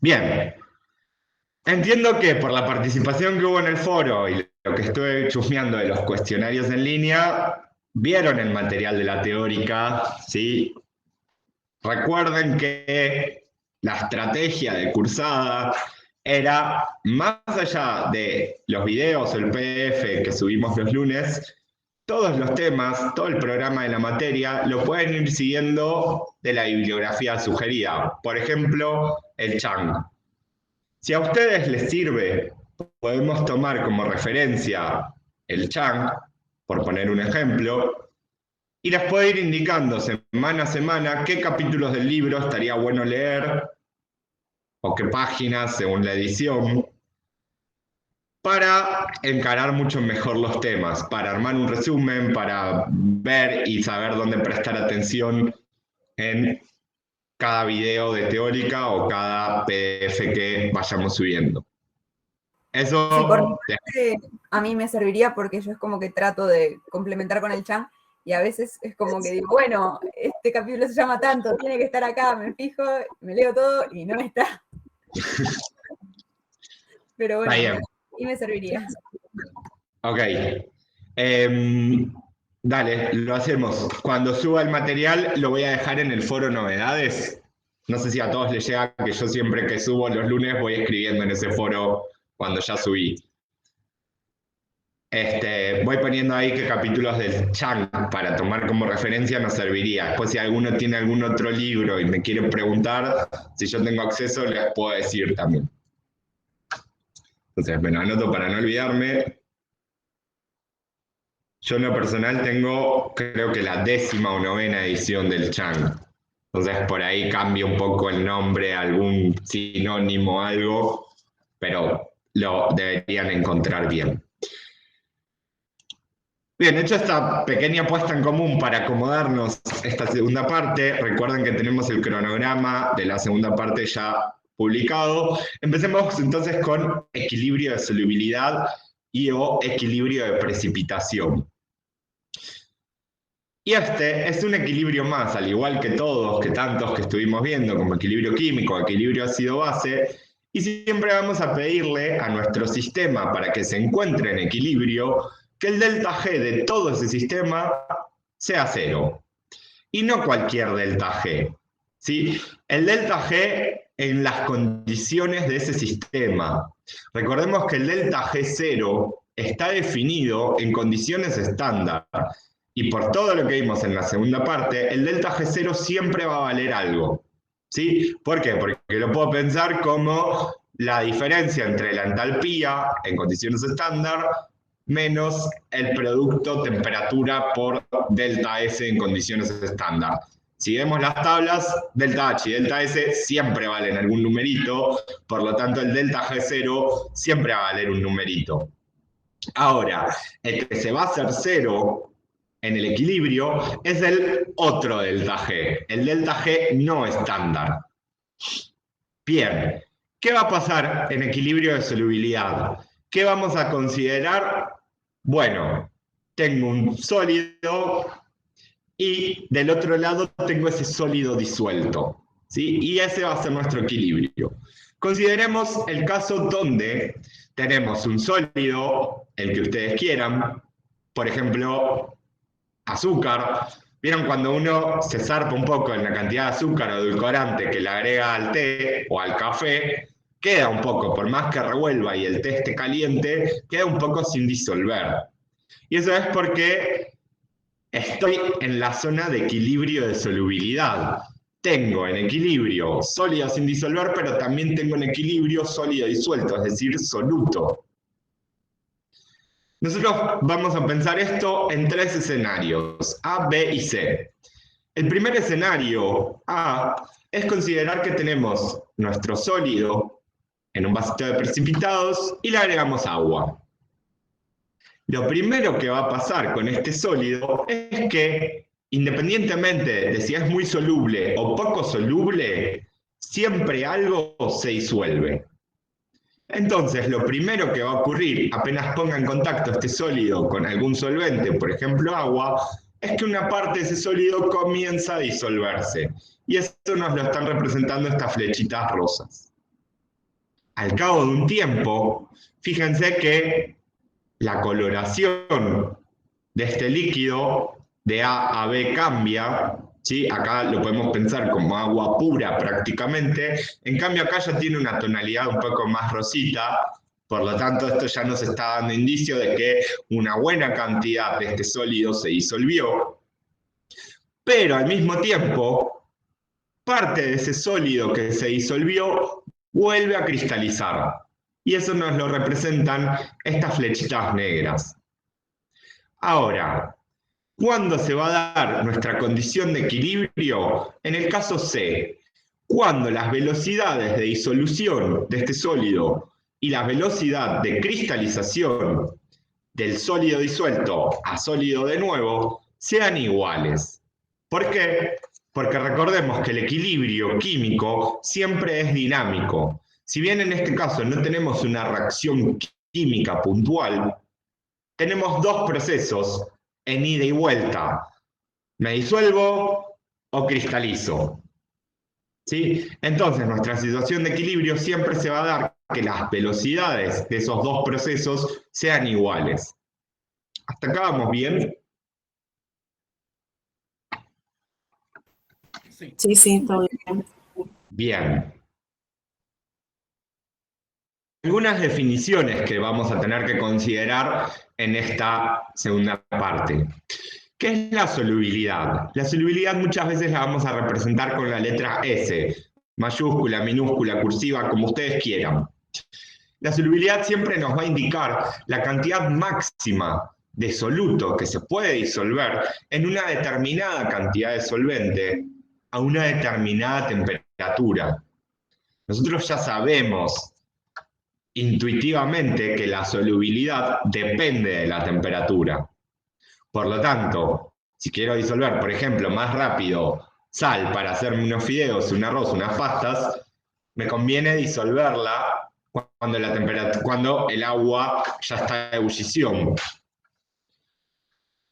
Bien, entiendo que por la participación que hubo en el foro y lo que estuve chusmeando de los cuestionarios en línea, vieron el material de la teórica, ¿sí? Recuerden que la estrategia de Cursada era, más allá de los videos o el PDF que subimos los lunes, todos los temas, todo el programa de la materia, lo pueden ir siguiendo de la bibliografía sugerida. Por ejemplo, el Chang. Si a ustedes les sirve, podemos tomar como referencia el Chang, por poner un ejemplo, y les puedo ir indicando semana a semana qué capítulos del libro estaría bueno leer o qué páginas según la edición para encarar mucho mejor los temas, para armar un resumen, para ver y saber dónde prestar atención en cada video de teórica o cada PDF que vayamos subiendo. Sí, por mi Eso, parte, a mí me serviría porque yo es como que trato de complementar con el Chan y a veces es como que digo, bueno, este capítulo se llama tanto, tiene que estar acá, me fijo, me leo todo y no está. Pero está bueno, bien. y me serviría. Ok. Dale, lo hacemos. Cuando suba el material lo voy a dejar en el foro novedades. No sé si a todos les llega que yo siempre que subo los lunes voy escribiendo en ese foro cuando ya subí. Voy poniendo ahí qué capítulos del Chang para tomar como referencia nos serviría. Después si alguno tiene algún otro libro y me quiere preguntar, si yo tengo acceso les puedo decir también. Entonces me lo anoto para no olvidarme. Yo en lo personal tengo, creo que la 10ª o 9ª edición del Chang. Entonces por ahí cambia un poco el nombre, algún sinónimo, algo, pero lo deberían encontrar bien. Bien, hecho esta pequeña puesta en común para acomodarnos esta segunda parte, recuerden que tenemos el cronograma de la segunda parte ya publicado. Empecemos entonces con equilibrio de solubilidad y o equilibrio de precipitación. Y este es un equilibrio más, al igual que todos, que tantos que estuvimos viendo, como equilibrio químico, equilibrio ácido-base, y siempre vamos a pedirle a nuestro sistema para que se encuentre en equilibrio que el delta G de todo ese sistema sea cero. Y no cualquier delta G. ¿Sí? El delta G en las condiciones de ese sistema. Recordemos que el delta G0 está definido en condiciones estándar. Y por todo lo que vimos en la segunda parte, el delta G0 siempre va a valer algo. ¿Sí? ¿Por qué? Porque lo puedo pensar como la diferencia entre la entalpía en condiciones estándar menos el producto temperatura por delta S en condiciones estándar. Si vemos las tablas, delta H y delta S siempre valen algún numerito, por lo tanto el delta G0 siempre va a valer un numerito. Ahora, el que se va a hacer cero en el equilibrio es el otro delta G, el delta G no estándar. Bien, ¿qué va a pasar en equilibrio de solubilidad? ¿Qué vamos a considerar? Bueno, tengo un sólido y del otro lado tengo ese sólido disuelto, ¿sí? Y ese va a ser nuestro equilibrio. Consideremos el caso donde tenemos un sólido, el que ustedes quieran, por ejemplo, azúcar. ¿Vieron cuando uno se zarpa un poco en la cantidad de azúcar o edulcorante que le agrega al té o al café? Queda un poco, por más que revuelva y el té esté caliente, queda un poco sin disolver. Y eso es porque estoy en la zona de equilibrio de solubilidad. Tengo en equilibrio sólido sin disolver, pero también tengo en equilibrio sólido disuelto, es decir, soluto. Nosotros vamos a pensar esto en 3 escenarios, A, B y C. El primer escenario, A, es considerar que tenemos nuestro sólido en un vasito de precipitados y le agregamos agua. Lo primero que va a pasar con este sólido es que, independientemente de si es muy soluble o poco soluble, siempre algo se disuelve. Entonces, lo primero que va a ocurrir apenas ponga en contacto este sólido con algún solvente, por ejemplo agua, es que una parte de ese sólido comienza a disolverse. Y esto nos lo están representando estas flechitas rosas. al cabo de un tiempo, fíjense que la coloración de este líquido de A a B cambia, ¿sí? Acá lo podemos pensar como agua pura prácticamente, en cambio acá ya tiene una tonalidad un poco más rosita, por lo tanto esto ya nos está dando indicio de que una buena cantidad de este sólido se disolvió, pero al mismo tiempo, parte de ese sólido que se disolvió vuelve a cristalizar. Y eso nos lo representan estas flechitas negras. Ahora, ¿cuándo se va a dar nuestra condición de equilibrio? En el caso C, cuando las velocidades de disolución de este sólido y la velocidad de cristalización del sólido disuelto a sólido de nuevo sean iguales. ¿Por qué? Porque recordemos que el equilibrio químico siempre es dinámico. Si bien en este caso no tenemos una reacción química puntual, tenemos dos procesos en ida y vuelta. ¿Me disuelvo o cristalizo? ¿Sí? Entonces, nuestra situación de equilibrio siempre se va a dar que las velocidades de esos dos procesos sean iguales. ¿Hasta acá vamos bien? Sí, todo bien. Bien. Algunas definiciones que vamos a tener que considerar en esta segunda parte. ¿Qué es la solubilidad? La solubilidad muchas veces la vamos a representar con la letra S, mayúscula, minúscula, cursiva, como ustedes quieran. La solubilidad siempre nos va a indicar la cantidad máxima de soluto que se puede disolver en una determinada cantidad de solvente a una determinada temperatura. Nosotros ya sabemos intuitivamente que la solubilidad depende de la temperatura. Por lo tanto, si quiero disolver, por ejemplo, más rápido sal para hacerme unos fideos, un arroz, unas pastas, me conviene disolverla cuando el agua ya está en ebullición.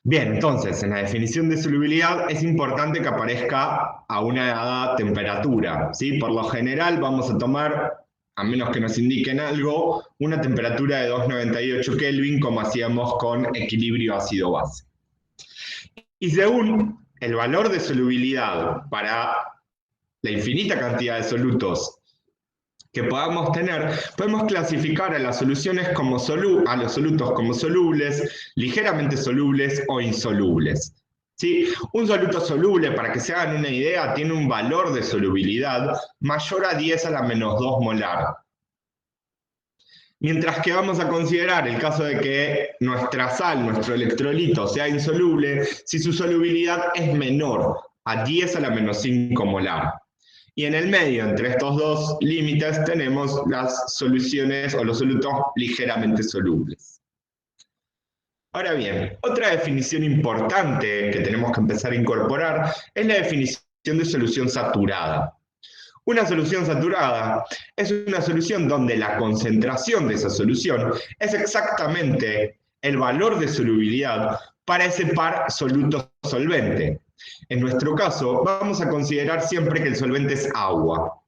Bien, entonces, en la definición de solubilidad es importante que aparezca a una dada temperatura, ¿sí? Por lo general vamos a tomar, a menos que nos indiquen algo, una temperatura de 298 Kelvin, como hacíamos con equilibrio ácido-base. Y según el valor de solubilidad para la infinita cantidad de solutos que podamos tener, podemos clasificar a las soluciones como a los solutos como solubles, ligeramente solubles o insolubles. ¿Sí? Un soluto soluble, para que se hagan una idea, tiene un valor de solubilidad mayor a 10 a la menos 2 molar. Mientras que vamos a considerar el caso de que nuestra sal, nuestro electrolito, sea insoluble, si su solubilidad es menor a 10 a la menos 5 molar. Y en el medio, entre estos dos límites, tenemos las soluciones o los solutos ligeramente solubles. Ahora bien, otra definición importante que tenemos que empezar a incorporar es la definición de solución saturada. Una solución saturada es una solución donde la concentración de esa solución es exactamente el valor de solubilidad para ese par soluto-solvente. En nuestro caso, vamos a considerar siempre que el solvente es agua.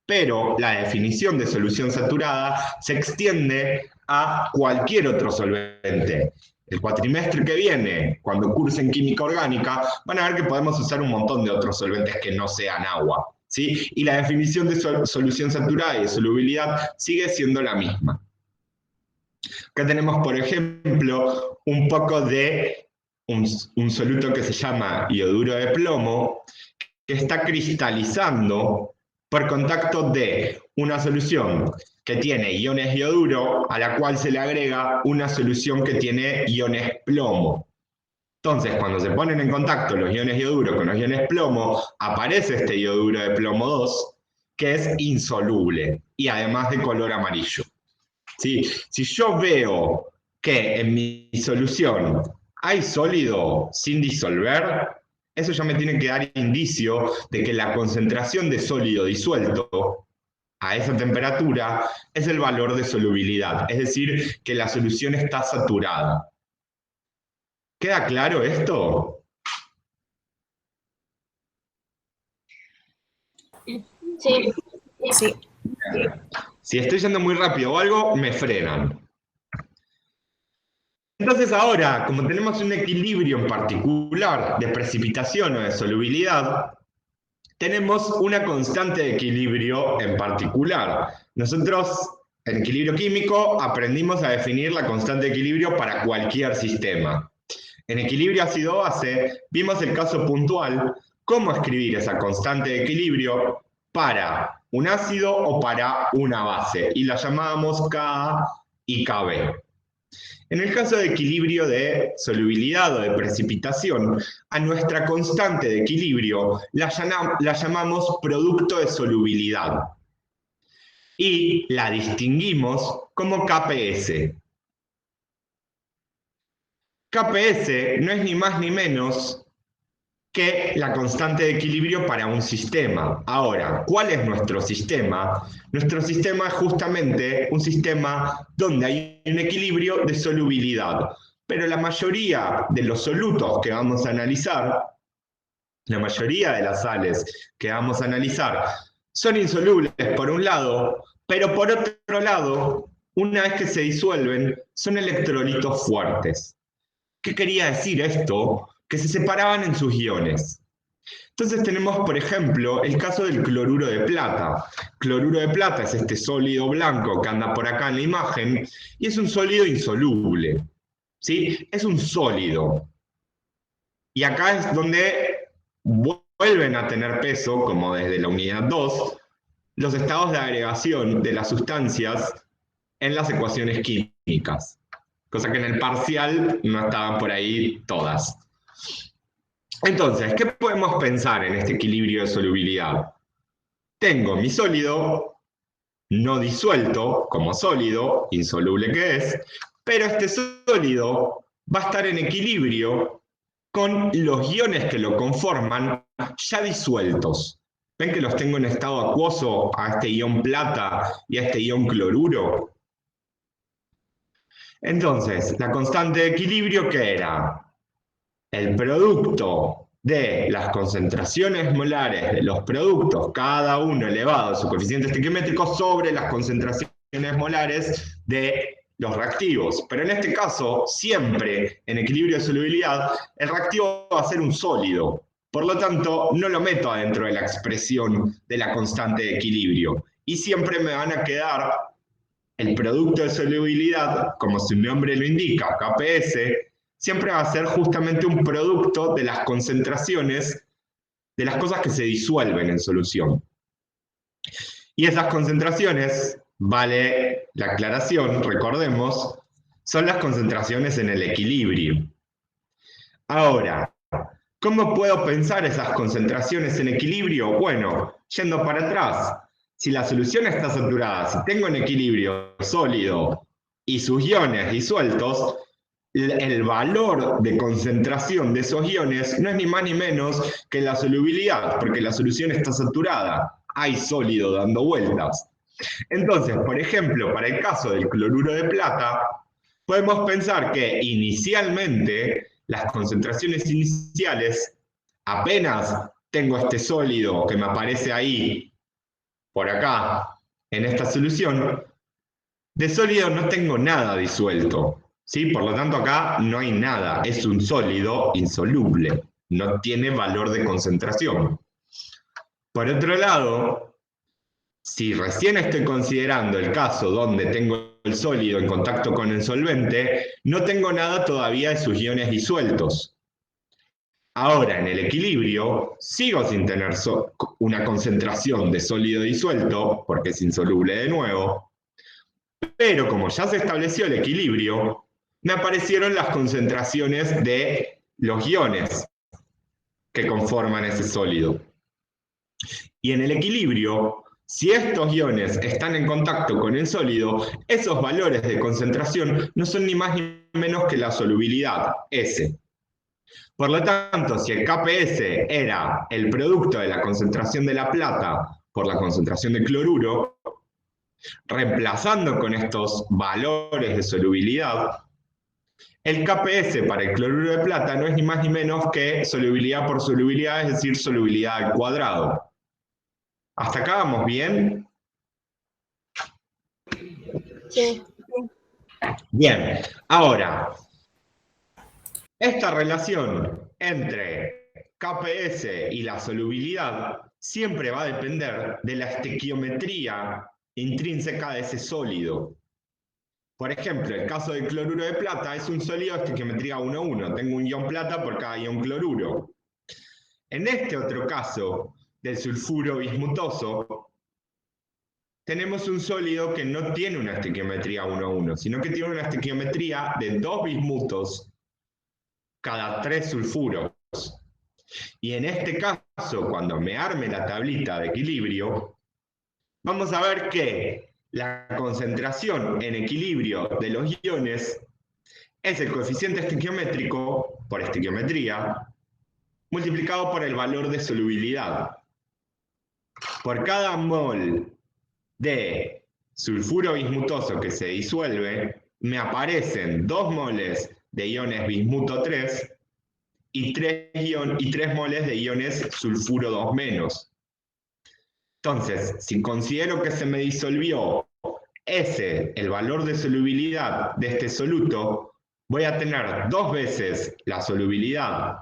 Pero la definición de solución saturada se extiende a cualquier otro solvente. El cuatrimestre que viene, cuando cursen química orgánica, van a ver que podemos usar un montón de otros solventes que no sean agua, ¿sí? Y la definición de solución saturada y de solubilidad sigue siendo la misma. Acá tenemos, por ejemplo, un poco de un soluto que se llama ioduro de plomo, que está cristalizando por contacto de una solución que tiene iones ioduro, a la cual se le agrega una solución que tiene iones plomo. Entonces, cuando se ponen en contacto los iones ioduro con los iones plomo, aparece este ioduro de plomo 2, que es insoluble y además de color amarillo. ¿Sí? Si yo veo que en mi solución hay sólido sin disolver, eso ya me tiene que dar indicio de que la concentración de sólido disuelto a esa temperatura es el valor de solubilidad, es decir, que la solución está saturada. ¿Queda claro esto? Sí. Sí. Si estoy yendo muy rápido o algo, me frenan. Entonces ahora, como tenemos un equilibrio en particular de precipitación o de solubilidad, tenemos una constante de equilibrio en particular. Nosotros, en equilibrio químico, aprendimos a definir la constante de equilibrio para cualquier sistema. En equilibrio ácido-base, vimos el caso puntual, cómo escribir esa constante de equilibrio para un ácido o para una base, y la llamábamos Ka y Kb. En el caso de equilibrio de solubilidad o de precipitación, a nuestra constante de equilibrio la llamamos producto de solubilidad y la distinguimos como KPS. KPS no es ni más ni menos que la constante de equilibrio para un sistema. Ahora, ¿cuál es nuestro sistema? Nuestro sistema es justamente un sistema donde hay un equilibrio de solubilidad. Pero la mayoría de los solutos que vamos a analizar, la mayoría de las sales que vamos a analizar, son insolubles por un lado, pero por otro lado, una vez que se disuelven, son electrolitos fuertes. ¿Qué quería decir esto? Que se separaban en sus iones. Entonces tenemos, por ejemplo, el caso del cloruro de plata. Cloruro de plata es este sólido blanco que anda por acá en la imagen y es un sólido insoluble. ¿Sí? Es un sólido. Y acá es donde vuelven a tener peso, como desde la unidad 2, los estados de agregación de las sustancias en las ecuaciones químicas. Cosa que en el parcial no estaban por ahí todas. Entonces, ¿qué podemos pensar en este equilibrio de solubilidad? Tengo mi sólido no disuelto como sólido, insoluble que es, pero este sólido va a estar en equilibrio con los iones que lo conforman ya disueltos. ¿Ven que los tengo en estado acuoso a este ion plata y a este ion cloruro? Entonces, la constante de equilibrio, ¿qué era? El producto de las concentraciones molares de los productos, cada uno elevado a su coeficiente estequiométrico, sobre las concentraciones molares de los reactivos. Pero en este caso, siempre en equilibrio de solubilidad, el reactivo va a ser un sólido. Por lo tanto, no lo meto adentro de la expresión de la constante de equilibrio. Y siempre me van a quedar el producto de solubilidad, como su nombre lo indica, KPS, siempre va a ser justamente un producto de las concentraciones de las cosas que se disuelven en solución. Y esas concentraciones, vale la aclaración, recordemos, son las concentraciones en el equilibrio. Ahora, ¿cómo puedo pensar esas concentraciones en equilibrio? Bueno, yendo para atrás, si la solución está saturada, si tengo en equilibrio sólido y sus iones disueltos, el valor de concentración de esos iones no es ni más ni menos que la solubilidad, porque la solución está saturada, hay sólido dando vueltas. Entonces, por ejemplo, para el caso del cloruro de plata, podemos pensar que inicialmente las concentraciones iniciales, apenas tengo este sólido que me aparece ahí, por acá, en esta solución, de sólido no tengo nada disuelto. ¿Sí? Por lo tanto, acá no hay nada, es un sólido insoluble, no tiene valor de concentración. Por otro lado, si recién estoy considerando el caso donde tengo el sólido en contacto con el solvente, no tengo nada todavía de sus iones disueltos. Ahora, en el equilibrio, sigo sin tener una concentración de sólido disuelto, porque es insoluble de nuevo, pero como ya se estableció el equilibrio, me aparecieron las concentraciones de los iones que conforman ese sólido. Y en el equilibrio, si estos iones están en contacto con el sólido, esos valores de concentración no son ni más ni menos que la solubilidad, S. Por lo tanto, si el KPS era el producto de la concentración de la plata por la concentración de cloruro, reemplazando con estos valores de solubilidad, el KPS para el cloruro de plata no es ni más ni menos que solubilidad por solubilidad, es decir, solubilidad al cuadrado. ¿Hasta acá vamos bien? Sí. Bien, ahora, esta relación entre KPS y la solubilidad siempre va a depender de la estequiometría intrínseca de ese sólido. Por ejemplo, el caso del cloruro de plata es un sólido de estequiometría 1,1. Tengo un ion plata por cada ion cloruro. En este otro caso, del sulfuro bismutoso, tenemos un sólido que no tiene una estequiometría 1,1, sino que tiene una estequiometría de 2 bismutos cada 3 sulfuros. Y en este caso, cuando me arme la tablita de equilibrio, vamos a ver que la concentración en equilibrio de los iones es el coeficiente estequiométrico, por estequiometría, multiplicado por el valor de solubilidad. Por cada mol de sulfuro bismutoso que se disuelve, me aparecen 2 moles de iones bismuto 3 y 3 moles de iones sulfuro 2-. Entonces, si considero que se me disolvió ese, el valor de solubilidad de este soluto, voy a tener 2 veces la solubilidad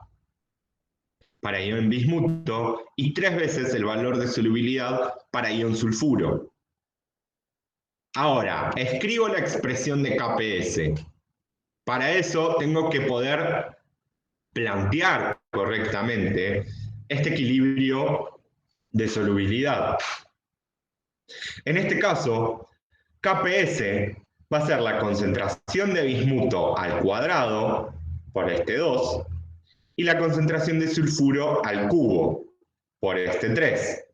para ion bismuto y 3 veces el valor de solubilidad para ion sulfuro. Ahora, escribo la expresión de KPS. Para eso tengo que poder plantear correctamente este equilibrio de solubilidad. En este caso, KPS va a ser la concentración de bismuto al cuadrado por este 2 y la concentración de sulfuro al cubo por este 3.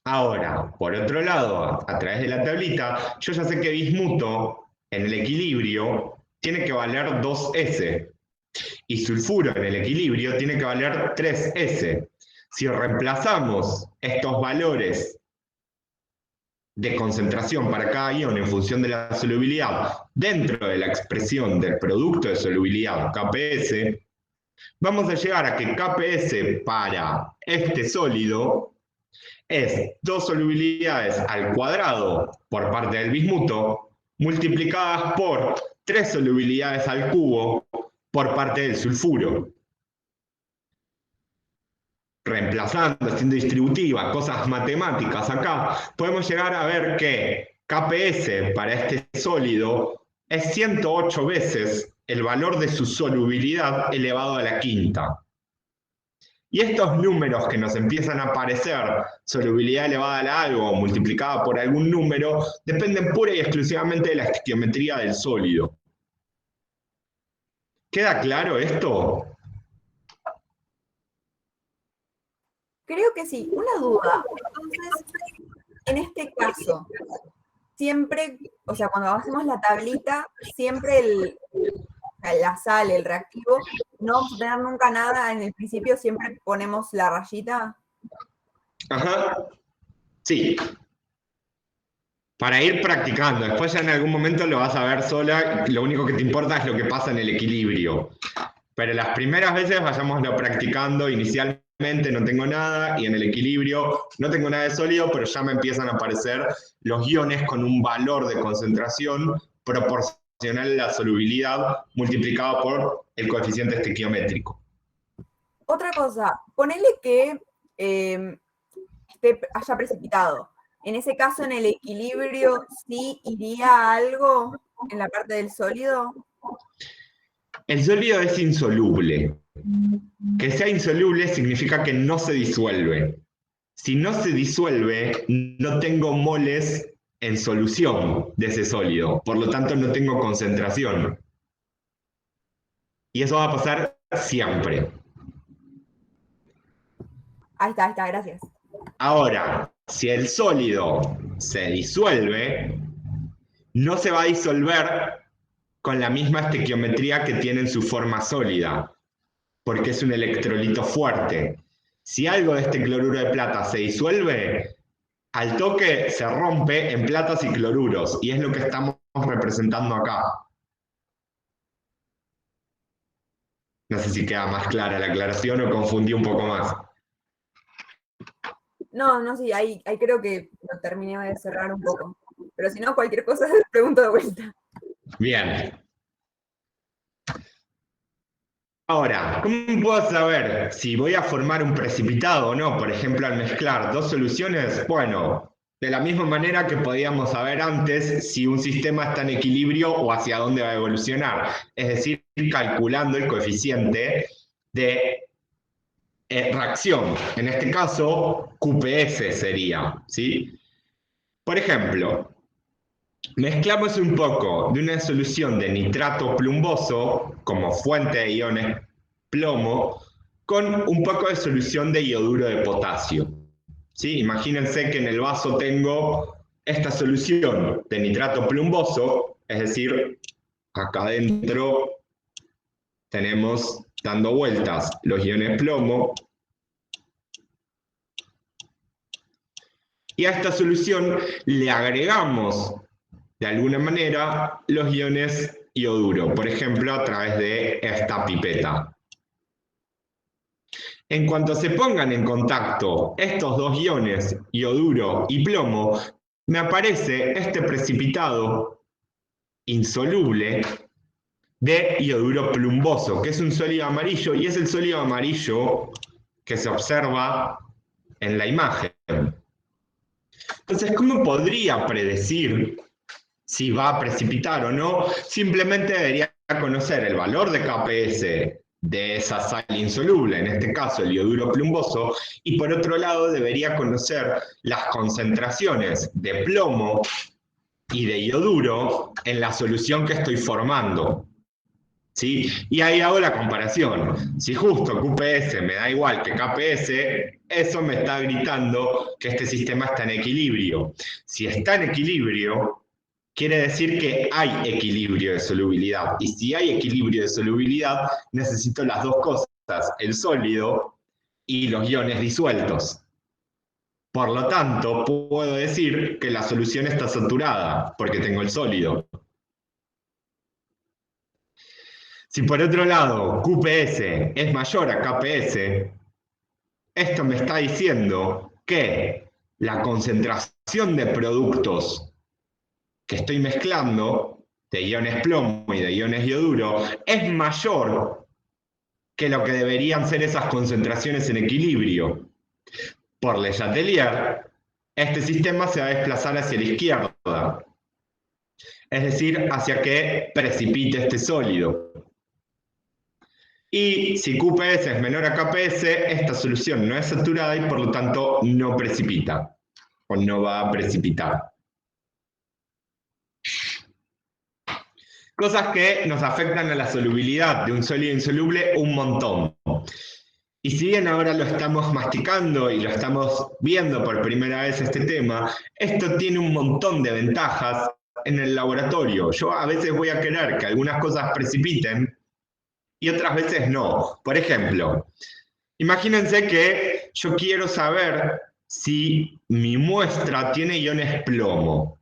Ahora, por otro lado, a través de la tablita, yo ya sé que bismuto en el equilibrio tiene que valer 2S y sulfuro en el equilibrio tiene que valer 3S. Si reemplazamos estos valores de concentración para cada ion en función de la solubilidad dentro de la expresión del producto de solubilidad KPS, vamos a llegar a que KPS para este sólido es 2 solubilidades al cuadrado por parte del bismuto multiplicadas por 3 solubilidades al cubo por parte del sulfuro. Reemplazando, haciendo distributiva, cosas matemáticas acá, podemos llegar a ver que KPS para este sólido es 108 veces el valor de su solubilidad elevado a la quinta. Y estos números que nos empiezan a aparecer, solubilidad elevada a algo multiplicada por algún número, dependen pura y exclusivamente de la estequiometría del sólido. ¿Queda claro esto? Creo que sí. Una duda. Entonces, en este caso, siempre, o sea, cuando hacemos la tablita, siempre la sal, el reactivo, no vamos a tener nunca nada en el principio, siempre ponemos la rayita. Ajá. Sí. Para ir practicando. Después ya en algún momento lo vas a ver sola. Lo único que te importa es lo que pasa en el equilibrio. Pero las primeras veces vayámoslo practicando. Inicialmente no tengo nada y en el equilibrio no tengo nada de sólido, pero ya me empiezan a aparecer los iones con un valor de concentración proporcional a la solubilidad multiplicado por el coeficiente estequiométrico. Otra cosa, ponele que haya precipitado. En ese caso, en el equilibrio, ¿sí iría algo en la parte del sólido? El sólido es insoluble. Que sea insoluble significa que no se disuelve. Si no se disuelve, no tengo moles en solución de ese sólido. Por lo tanto, no tengo concentración. Y eso va a pasar siempre. Ahí está, gracias. Ahora, si el sólido se disuelve, no se va a disolver con la misma estequiometría que tiene en su forma sólida, porque es un electrolito fuerte. Si algo de este cloruro de plata se disuelve, al toque se rompe en platas y cloruros, y es lo que estamos representando acá. No sé si queda más clara la aclaración o confundí un poco más. No, sí, ahí creo que lo terminé de cerrar un poco. pero si no, cualquier cosa, pregunto de vuelta. Bien. Ahora, ¿cómo puedo saber si voy a formar un precipitado o no? Por ejemplo, al mezclar dos soluciones, bueno, de la misma manera que podíamos saber antes si un sistema está en equilibrio o hacia dónde va a evolucionar. Es decir, calculando el coeficiente de reacción. En este caso, QPS sería, ¿sí? Por ejemplo, mezclamos un poco de una solución de nitrato plumboso como fuente de iones plomo con un poco de solución de ioduro de potasio. ¿Sí? Imagínense que en el vaso tengo esta solución de nitrato plumboso, es decir, acá adentro tenemos dando vueltas los iones plomo. Y a esta solución le agregamos de alguna manera los iones ioduro, por ejemplo, a través de esta pipeta. En cuanto se pongan en contacto estos dos iones, ioduro y plomo, me aparece este precipitado insoluble de ioduro plumboso, que es un sólido amarillo, y es el sólido amarillo que se observa en la imagen. Entonces, ¿cómo podría predecir si va a precipitar o no? Simplemente debería conocer el valor de KPS de esa sal insoluble, en este caso el ioduro plumboso, y por otro lado debería conocer las concentraciones de plomo y de ioduro en la solución que estoy formando. ¿Sí? Y ahí hago la comparación. Si justo QPS me da igual que KPS, eso me está gritando que este sistema está en equilibrio. Si está en equilibrio, quiere decir que hay equilibrio de solubilidad. Y si hay equilibrio de solubilidad, necesito las dos cosas, el sólido y los iones disueltos. Por lo tanto, puedo decir que la solución está saturada, porque tengo el sólido. Si por otro lado QPS es mayor a KPS, esto me está diciendo que la concentración de productos que estoy mezclando, de iones plomo y de iones ioduro, es mayor que lo que deberían ser esas concentraciones en equilibrio. Por Le Chatelier, este sistema se va a desplazar hacia la izquierda, es decir, hacia que precipite este sólido. Y si QPS es menor a KPS, esta solución no es saturada y por lo tanto no precipita, o no va a precipitar. Cosas que nos afectan a la solubilidad de un sólido insoluble un montón. Y si bien ahora lo estamos masticando y lo estamos viendo por primera vez este tema, esto tiene un montón de ventajas en el laboratorio. Yo a veces voy a querer que algunas cosas precipiten y otras veces no. Por ejemplo, imagínense que yo quiero saber si mi muestra tiene iones plomo.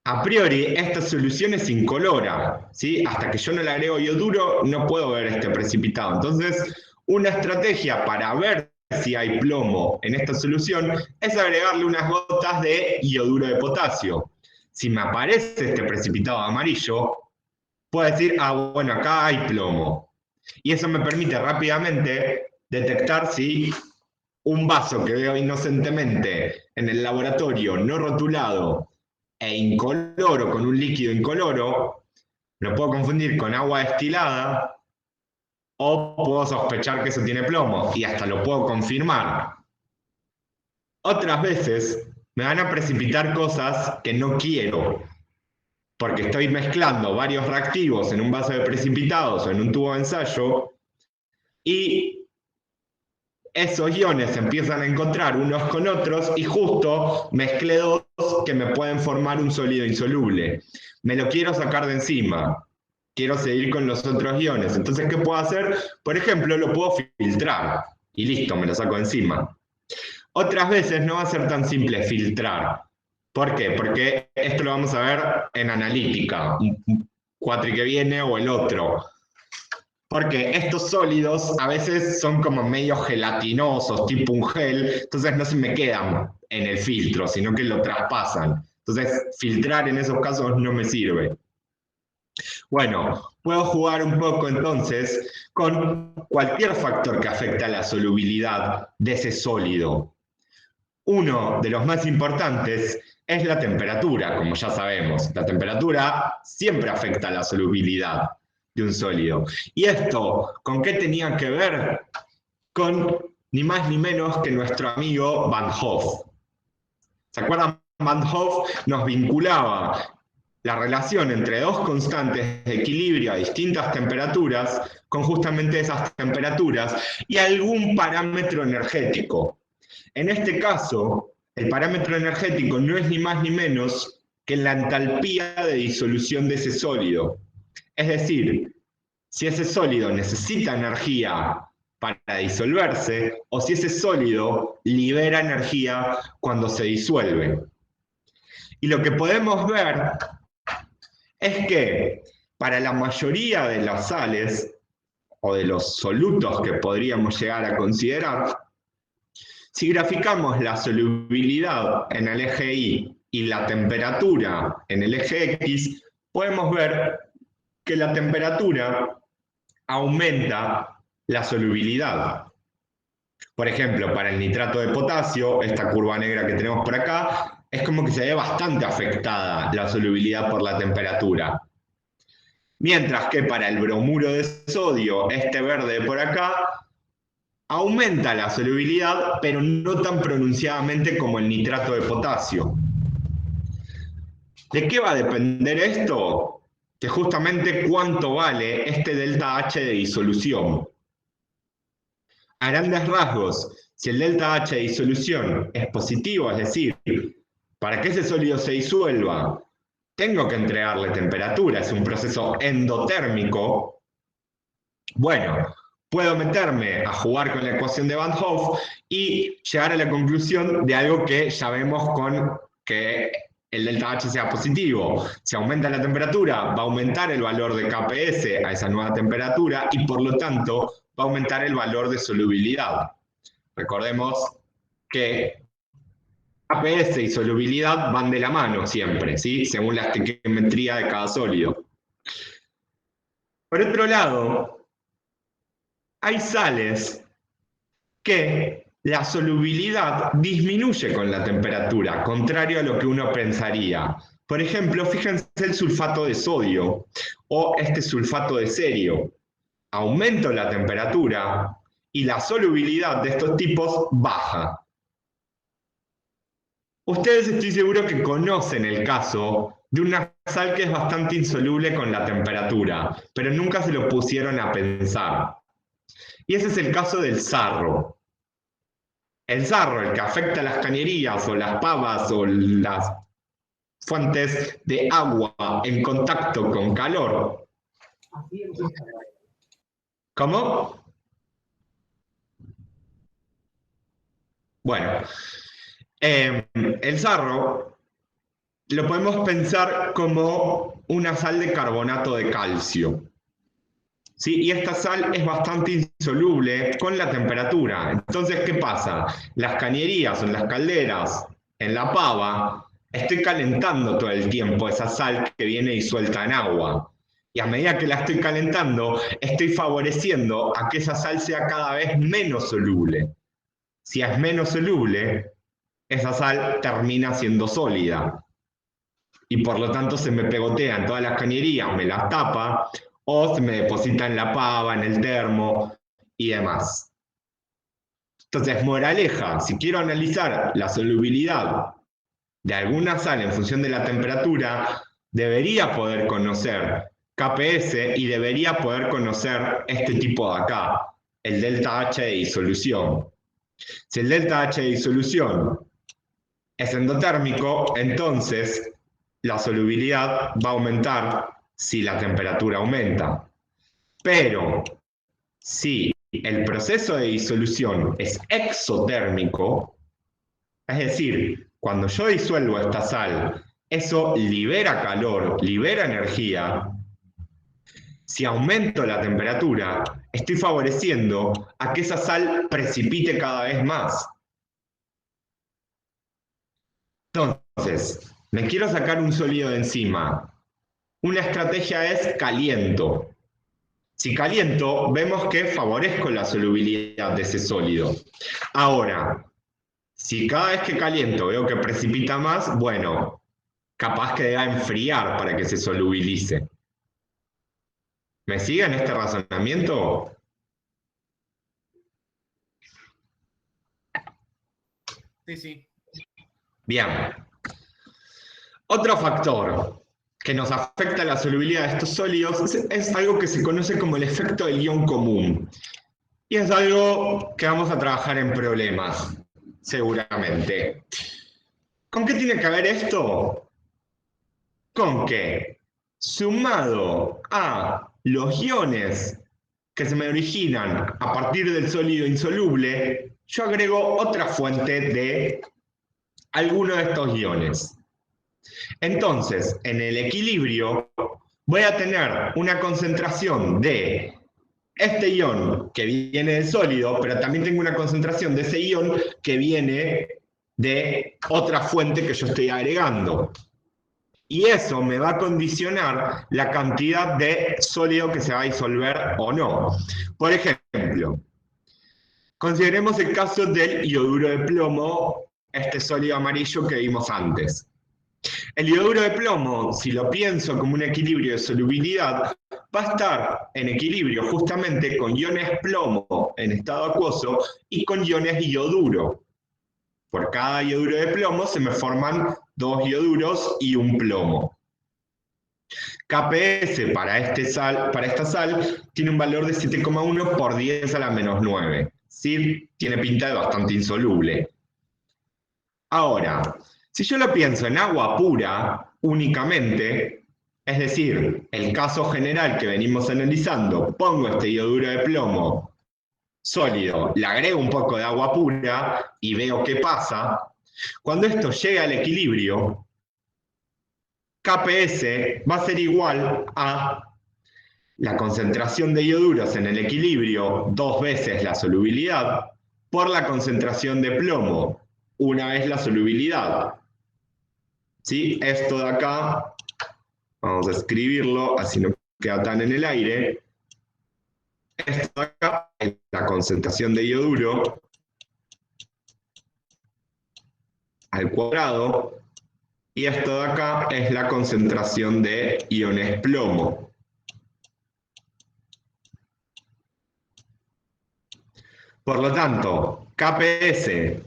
A priori, esta solución es incolora, ¿sí? Hasta que yo no le agrego ioduro, no puedo ver este precipitado. Entonces, una estrategia para ver si hay plomo en esta solución es agregarle unas gotas de ioduro de potasio. Si me aparece este precipitado amarillo, puedo decir, ah, bueno, acá hay plomo. Y eso me permite rápidamente detectar si un vaso que veo inocentemente en el laboratorio no rotulado e incoloro, con un líquido incoloro, lo puedo confundir con agua destilada o puedo sospechar que eso tiene plomo y hasta lo puedo confirmar. Otras veces me van a precipitar cosas que no quiero, porque estoy mezclando varios reactivos en un vaso de precipitados o en un tubo de ensayo y esos iones se empiezan a encontrar unos con otros y justo mezclé dos que me pueden formar un sólido insoluble. Me lo quiero sacar de encima. Quiero seguir con los otros iones. Entonces, ¿qué puedo hacer? Por ejemplo, lo puedo filtrar y listo, me lo saco de encima. Otras veces no va a ser tan simple filtrar. ¿Por qué? Porque esto lo vamos a ver en analítica, un cuatri que viene o el otro. Porque estos sólidos a veces son como medio gelatinosos, tipo un gel, entonces no se me quedan en el filtro, sino que lo traspasan. Entonces, filtrar en esos casos no me sirve. Bueno, puedo jugar un poco entonces con cualquier factor que afecte a la solubilidad de ese sólido. Uno de los más importantes es la temperatura, como ya sabemos. La temperatura siempre afecta a la solubilidad de un sólido. ¿Y esto con qué tenía que ver? Con ni más ni menos que nuestro amigo Van Hoff. ¿Se acuerdan? Van Hoff nos vinculaba la relación entre dos constantes de equilibrio a distintas temperaturas con justamente esas temperaturas y algún parámetro energético. En este caso, el parámetro energético no es ni más ni menos que la entalpía de disolución de ese sólido. Es decir, si ese sólido necesita energía para disolverse o si ese sólido libera energía cuando se disuelve. Y lo que podemos ver es que para la mayoría de las sales o de los solutos que podríamos llegar a considerar, si graficamos la solubilidad en el eje Y y la temperatura en el eje X, podemos ver que la temperatura aumenta la solubilidad. Por ejemplo, para el nitrato de potasio, esta curva negra que tenemos por acá, es como que se ve bastante afectada la solubilidad por la temperatura. Mientras que para el bromuro de sodio, este verde de por acá, aumenta la solubilidad, pero no tan pronunciadamente como el nitrato de potasio. ¿De qué va a depender esto? Que justamente cuánto vale este delta H de disolución. A grandes rasgos, si el delta H de disolución es positivo, es decir, para que ese sólido se disuelva, tengo que entregarle temperatura, es un proceso endotérmico. Bueno, puedo meterme a jugar con la ecuación de Van Hoff y llegar a la conclusión de algo que ya vemos con que el delta H sea positivo. Si aumenta la temperatura, va a aumentar el valor de KPS a esa nueva temperatura y por lo tanto va a aumentar el valor de solubilidad. Recordemos que KPS y solubilidad van de la mano siempre, ¿sí? Según la estequiometría de cada sólido. Por otro lado, hay sales que la solubilidad disminuye con la temperatura, contrario a lo que uno pensaría. Por ejemplo, fíjense el sulfato de sodio o este sulfato de cerio. Aumento la temperatura y la solubilidad de estos tipos baja. Ustedes estoy seguro que conocen el caso de una sal que es bastante insoluble con la temperatura, pero nunca se lo pusieron a pensar. Y ese es el caso del sarro. El sarro, el que afecta a las cañerías o las pavas o las fuentes de agua en contacto con calor. ¿Cómo? Bueno, el sarro lo podemos pensar como una sal de carbonato de calcio. ¿Sí? Y esta sal es bastante insoluble con la temperatura. Entonces, ¿qué pasa? Las cañerías o en las calderas, en la pava, estoy calentando todo el tiempo esa sal que viene disuelta en agua. Y a medida que la estoy calentando, estoy favoreciendo a que esa sal sea cada vez menos soluble. Si es menos soluble, esa sal termina siendo sólida. Y por lo tanto se me pegotea en todas las cañerías, me las tapa, o se me deposita en la pava, en el termo y demás. Entonces, moraleja, si quiero analizar la solubilidad de alguna sal en función de la temperatura, debería poder conocer KPS y debería poder conocer este tipo de acá, el delta H de disolución. Si el delta H de disolución es endotérmico, entonces la solubilidad va a aumentar si la temperatura aumenta. Pero si el proceso de disolución es exotérmico, es decir, cuando yo disuelvo esta sal, eso libera calor, libera energía. Si aumento la temperatura, estoy favoreciendo a que esa sal precipite cada vez más. Entonces, Me quiero sacar un sólido de encima. Una estrategia es caliento. Si caliento, vemos que favorezco la solubilidad de ese sólido. Ahora, si cada vez que caliento veo que precipita más, bueno, capaz que deba enfriar para que se solubilice. ¿Me siguen este razonamiento? Sí, sí. Bien. Otro factor que nos afecta la solubilidad de estos sólidos es algo que se conoce como el efecto del ion común. Y es algo que vamos a trabajar en problemas, seguramente. ¿Con qué tiene que ver esto? Con que, sumado a los iones que se me originan a partir del sólido insoluble, yo agrego otra fuente de alguno de estos iones. Entonces, en el equilibrio voy a tener una concentración de este ion que viene del sólido, pero también tengo una concentración de ese ion que viene de otra fuente que yo estoy agregando. Y eso me va a condicionar la cantidad de sólido que se va a disolver o no. Por ejemplo, consideremos el caso del ioduro de plomo, este sólido amarillo que vimos antes. El ioduro de plomo, si lo pienso como un equilibrio de solubilidad, va a estar en equilibrio justamente con iones plomo en estado acuoso y con iones ioduro. Por cada ioduro de plomo se me forman 2 ioduros y un plomo. KPS para esta sal tiene un valor de 7,1 por 10 a la menos 9. ¿Sí? Tiene pinta de bastante insoluble. Ahora, si yo lo pienso en agua pura únicamente, es decir, el caso general que venimos analizando, pongo este ioduro de plomo sólido, le agrego un poco de agua pura y veo qué pasa. Cuando esto llega al equilibrio, KPS va a ser igual a la concentración de ioduros en el equilibrio 2 veces la solubilidad por la concentración de plomo, una vez la solubilidad. ¿Sí? Esto de acá, vamos a escribirlo, así no queda tan en el aire. Esto de acá es la concentración de ioduro al cuadrado, y esto de acá es la concentración de iones plomo. Por lo tanto, KPS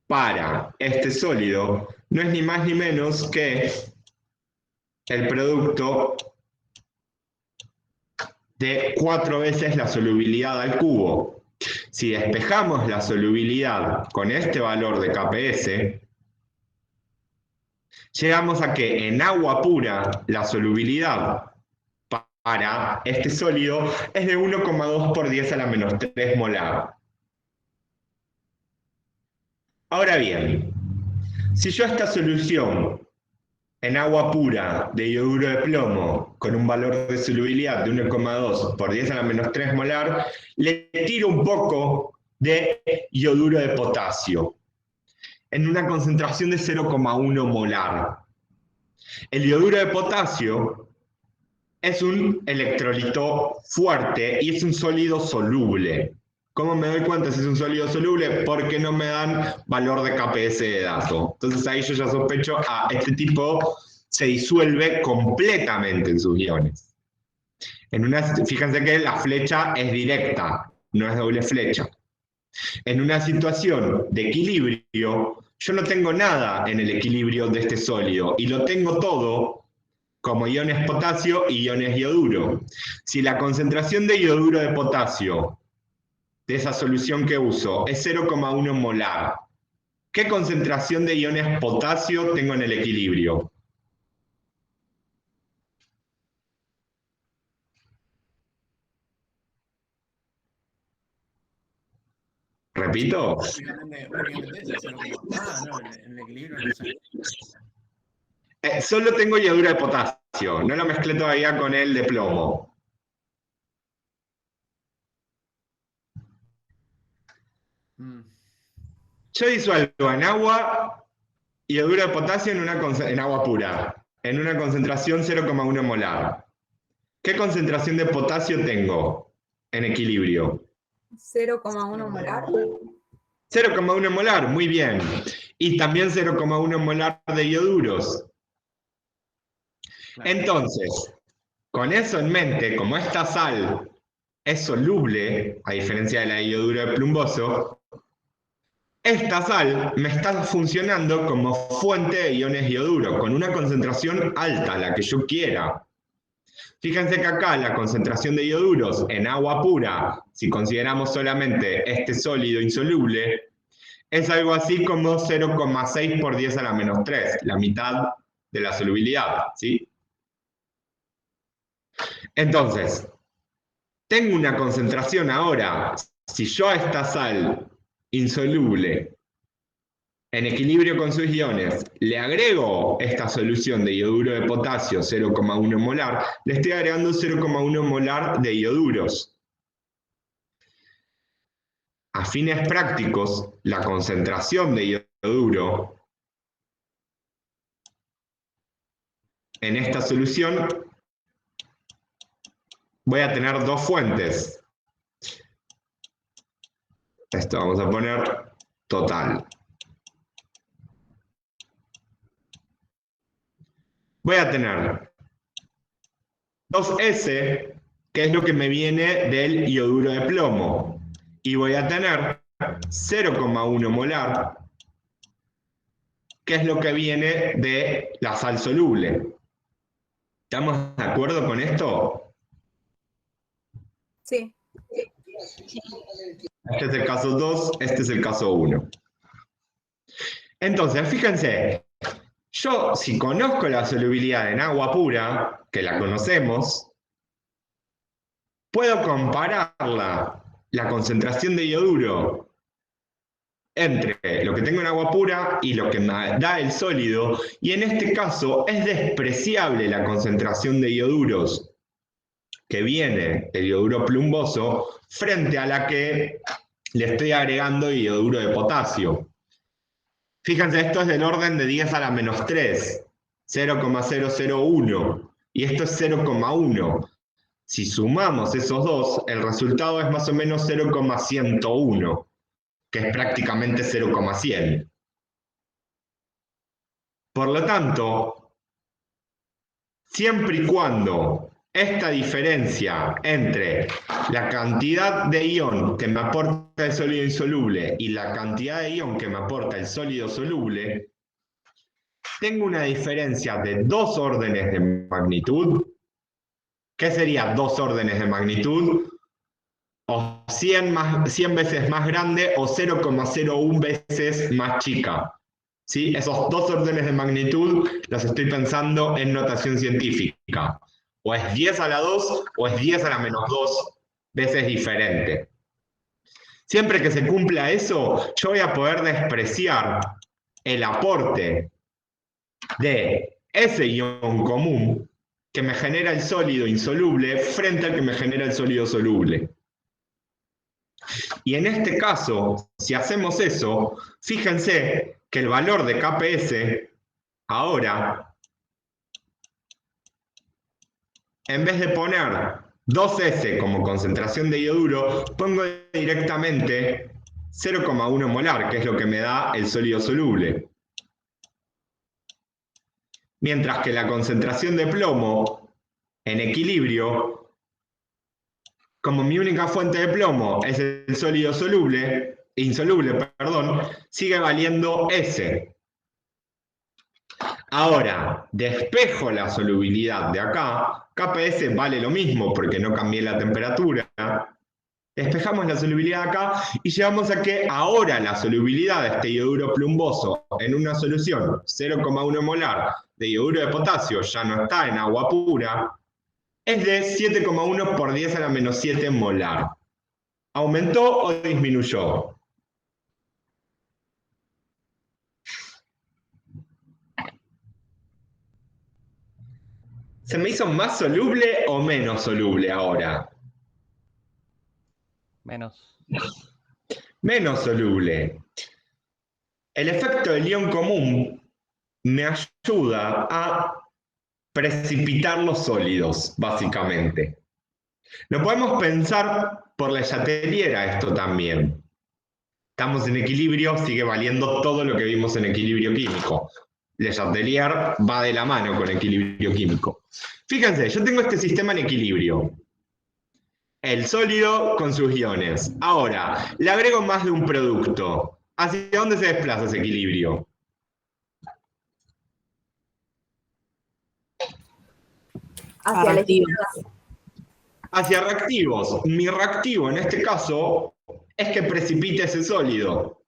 para este sólido no es ni más ni menos que el producto de 4 veces la solubilidad al cubo. Si despejamos la solubilidad con este valor de KPS, llegamos a que en agua pura la solubilidad para este sólido es de 1,2 por 10 a la menos 3 molar. Ahora bien, si yo a esta solución en agua pura de ioduro de plomo con un valor de solubilidad de 1,2 por 10 a la menos 3 molar, le tiro un poco de ioduro de potasio en una concentración de 0,1 molar. El ioduro de potasio es un electrolito fuerte y es un sólido soluble. ¿Cómo me doy cuenta si es un sólido soluble? Porque no me dan valor de KPS de dato. Entonces ahí yo ya sospecho, este tipo se disuelve completamente en sus iones. Fíjense que la flecha es directa, no es doble flecha. En una situación de equilibrio, yo no tengo nada en el equilibrio de este sólido y lo tengo todo como iones potasio y iones ioduro. Si la concentración de ioduro de potasio de esa solución que uso es 0,1 molar, ¿qué concentración de iones potasio tengo en el equilibrio? ¿Repito? Únicamente ese, 0, no, en el equilibrio no sé. Solo tengo ioduro de potasio, no lo mezclé todavía con el de plomo. Yo disuelvo en agua Iyoduro de potasio en agua pura, en una concentración 0,1 molar. ¿Qué concentración de potasio tengo en equilibrio? 0,1 molar. 0,1 molar, muy bien. Y también 0,1 molar de ioduros. Claro. Entonces, con eso en mente, como esta sal es soluble, a diferencia de la iyoduro de plumboso, esta sal me está funcionando como fuente de iones ioduros, con una concentración alta, la que yo quiera. Fíjense que acá la concentración de ioduros en agua pura, si consideramos solamente este sólido insoluble, es algo así como 0,6 por 10 a la menos 3, la mitad de la solubilidad, ¿sí? Entonces, tengo una concentración ahora, si yo a esta sal insoluble, en equilibrio con sus iones, le agrego esta solución de iyoduro de potasio 0,1 molar, le estoy agregando 0,1 molar de ioduros. A fines prácticos, la concentración de iyoduro en esta solución voy a tener dos fuentes. Esto vamos a poner total. Voy a tener 2S, que es lo que me viene del iyoduro de plomo. Y voy a tener 0,1 molar, que es lo que viene de la sal soluble. ¿Estamos de acuerdo con esto? Sí. Este es el caso 2, este es el caso 1. Entonces, fíjense, yo si conozco la solubilidad en agua pura, que la conocemos, puedo compararla, la concentración de iyoduro, entre lo que tengo en agua pura y lo que me da el sólido, y en este caso es despreciable la concentración de ioduros que viene del iyoduro plumboso frente a la que le estoy agregando iyoduro de potasio. Fíjense, esto es del orden de 10 a la menos 3, 0,001, y esto es 0,1. Si sumamos esos dos, el resultado es más o menos 0,101, que es prácticamente 0,100. Por lo tanto, siempre y cuando esta diferencia entre la cantidad de ion que me aporta el sólido insoluble y la cantidad de ion que me aporta el sólido soluble, tengo una diferencia de 2 órdenes de magnitud. ¿Qué sería 2 órdenes de magnitud? O 100 veces más grande o 0,01 veces más chica. ¿Sí? Esos 2 órdenes de magnitud los estoy pensando en notación científica. O es 10 a la 2 o es 10 a la menos 2 veces diferente. Siempre que se cumpla eso, yo voy a poder despreciar el aporte de ese ion común que me genera el sólido insoluble frente al que me genera el sólido soluble. Y en este caso, si hacemos eso, fíjense que el valor de KPS ahora, en vez de poner 2S como concentración de iyoduro, pongo directamente 0,1 molar, que es lo que me da el sólido soluble. Mientras que la concentración de plomo en equilibrio, como mi única fuente de plomo es el sólido insoluble, sigue valiendo S. Ahora, despejo la solubilidad de acá, KPS vale lo mismo porque no cambié la temperatura. Despejamos la solubilidad acá y llegamos a que ahora la solubilidad de este iyoduro plumboso en una solución 0,1 molar de iyoduro de potasio ya no está en agua pura, es de 7,1 por 10 a la menos 7 molar. ¿Aumentó o disminuyó? ¿Se me hizo más soluble o menos soluble ahora? Menos. Menos soluble. El efecto del ion común me ayuda a precipitar los sólidos, básicamente. Lo podemos pensar por Le Chatelier a esto también. Estamos en equilibrio, sigue valiendo todo lo que vimos en equilibrio químico. Le Chatelier va de la mano con equilibrio químico. Fíjense, yo tengo este sistema en equilibrio. El sólido con sus iones. Ahora, le agrego más de un producto. ¿Hacia dónde se desplaza ese equilibrio? Hacia la Reactivos. izquierda. Hacia reactivos. Mi reactivo en este caso es que precipite ese sólido.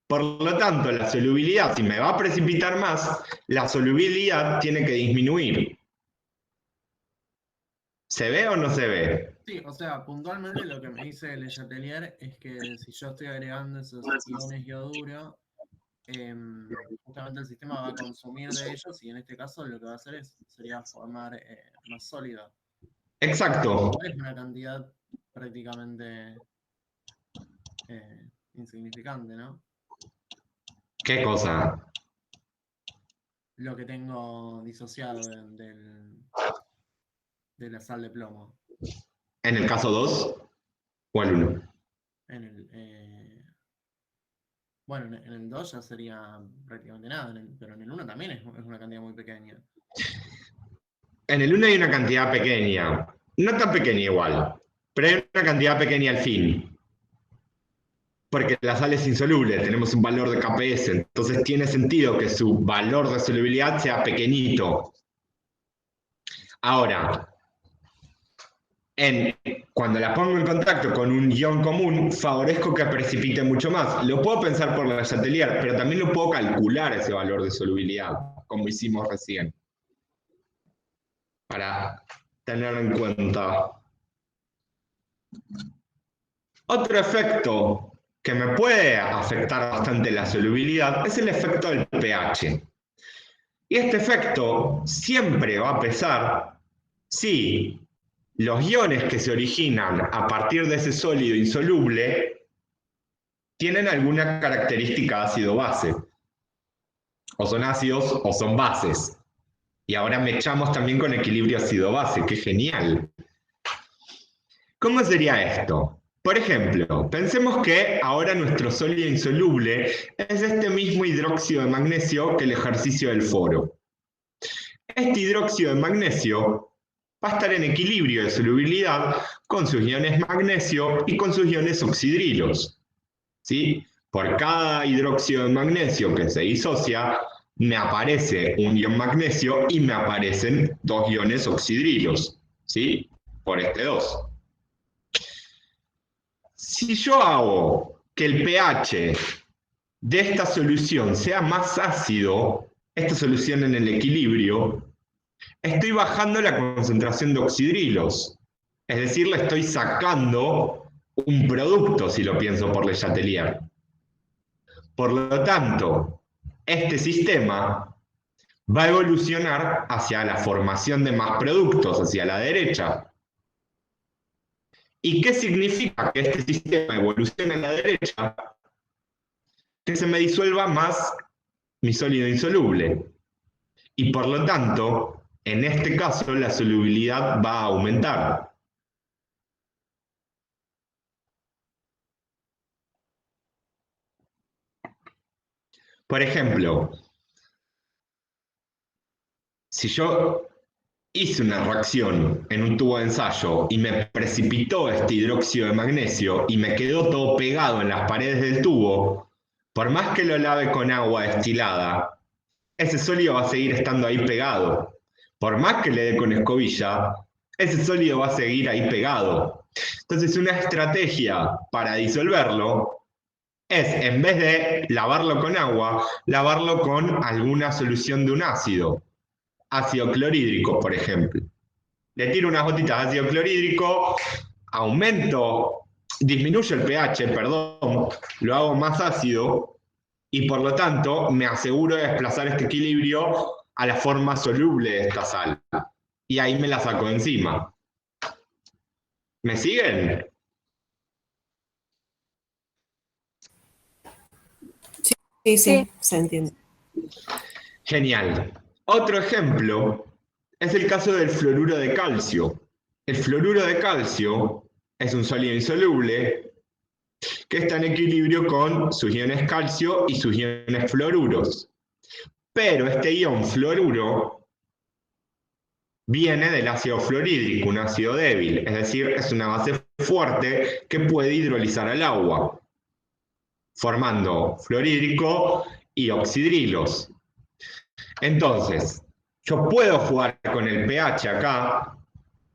Por lo tanto, la solubilidad, si me va a precipitar más, la solubilidad tiene que disminuir. ¿Se ve o no se ve? Sí, o sea, puntualmente lo que me dice Le Chatelier es que si yo estoy agregando esos iones yoduro, justamente el sistema va a consumir de ellos y en este caso lo que va a hacer sería formar más sólido. Exacto. Es una cantidad prácticamente insignificante, ¿no? ¿Qué cosa? Lo que tengo disociado de la sal de plomo. ¿En el caso 2 o el 1? Bueno, en el 2 ya sería prácticamente nada, pero en el 1 también es una cantidad muy pequeña. En el 1 hay una cantidad pequeña, no tan pequeña igual, pero hay una cantidad pequeña al fin. Porque la sal es insoluble, tenemos un valor de KPS, entonces tiene sentido que su valor de solubilidad sea pequeñito. Ahora, cuando la pongo en contacto con un ion común, favorezco que precipite mucho más. Lo puedo pensar por la Chatelier, pero también lo puedo calcular ese valor de solubilidad, como hicimos recién. Para tener en cuenta. Otro efecto que me puede afectar bastante la solubilidad es el efecto del pH. Y este efecto siempre va a pesar si los iones que se originan a partir de ese sólido insoluble tienen alguna característica ácido-base. O son ácidos o son bases. Y ahora me echamos también con equilibrio ácido-base. ¡Qué genial! ¿Cómo sería esto? Por ejemplo, pensemos que ahora nuestro sólido insoluble es este mismo hidróxido de magnesio que el ejercicio del foro. Este hidróxido de magnesio va a estar en equilibrio de solubilidad con sus iones magnesio y con sus iones oxidrilos. ¿Sí? Por cada hidróxido de magnesio que se disocia, me aparece un ion magnesio y me aparecen dos iones oxidrilos. ¿Sí? Por este 2. Si yo hago que el pH de esta solución sea más ácido, esta solución en el equilibrio, estoy bajando la concentración de oxidrilos. Es decir, le estoy sacando un producto, si lo pienso por Le Chatelier. Por lo tanto, este sistema va a evolucionar hacia la formación de más productos, hacia la derecha. ¿Y qué significa que este sistema evolucione a la derecha? Que se me disuelva más mi sólido insoluble. Y por lo tanto, en este caso, la solubilidad va a aumentar. Por ejemplo, si yo hice una reacción en un tubo de ensayo y me precipitó este hidróxido de magnesio y me quedó todo pegado en las paredes del tubo, por más que lo lave con agua destilada, ese sólido va a seguir estando ahí pegado. Por más que le dé con escobilla, ese sólido va a seguir ahí pegado. Entonces, una estrategia para disolverlo es, en vez de lavarlo con agua, lavarlo con alguna solución de un ácido. Ácido clorhídrico, por ejemplo. Le tiro unas gotitas de ácido clorhídrico, disminuyo el pH, perdón, lo hago más ácido y por lo tanto me aseguro de desplazar este equilibrio a la forma soluble de esta sal. Y ahí me la saco de encima. ¿Me siguen? Sí, se entiende. Genial. Otro ejemplo es el caso del fluoruro de calcio. El fluoruro de calcio es un sólido insoluble que está en equilibrio con sus iones calcio y sus iones fluoruros. Pero este ion fluoruro viene del ácido fluorhídrico, un ácido débil, es decir, es una base fuerte que puede hidrolizar al agua, formando fluorhídrico y oxidrilos. Entonces, yo puedo jugar con el pH acá,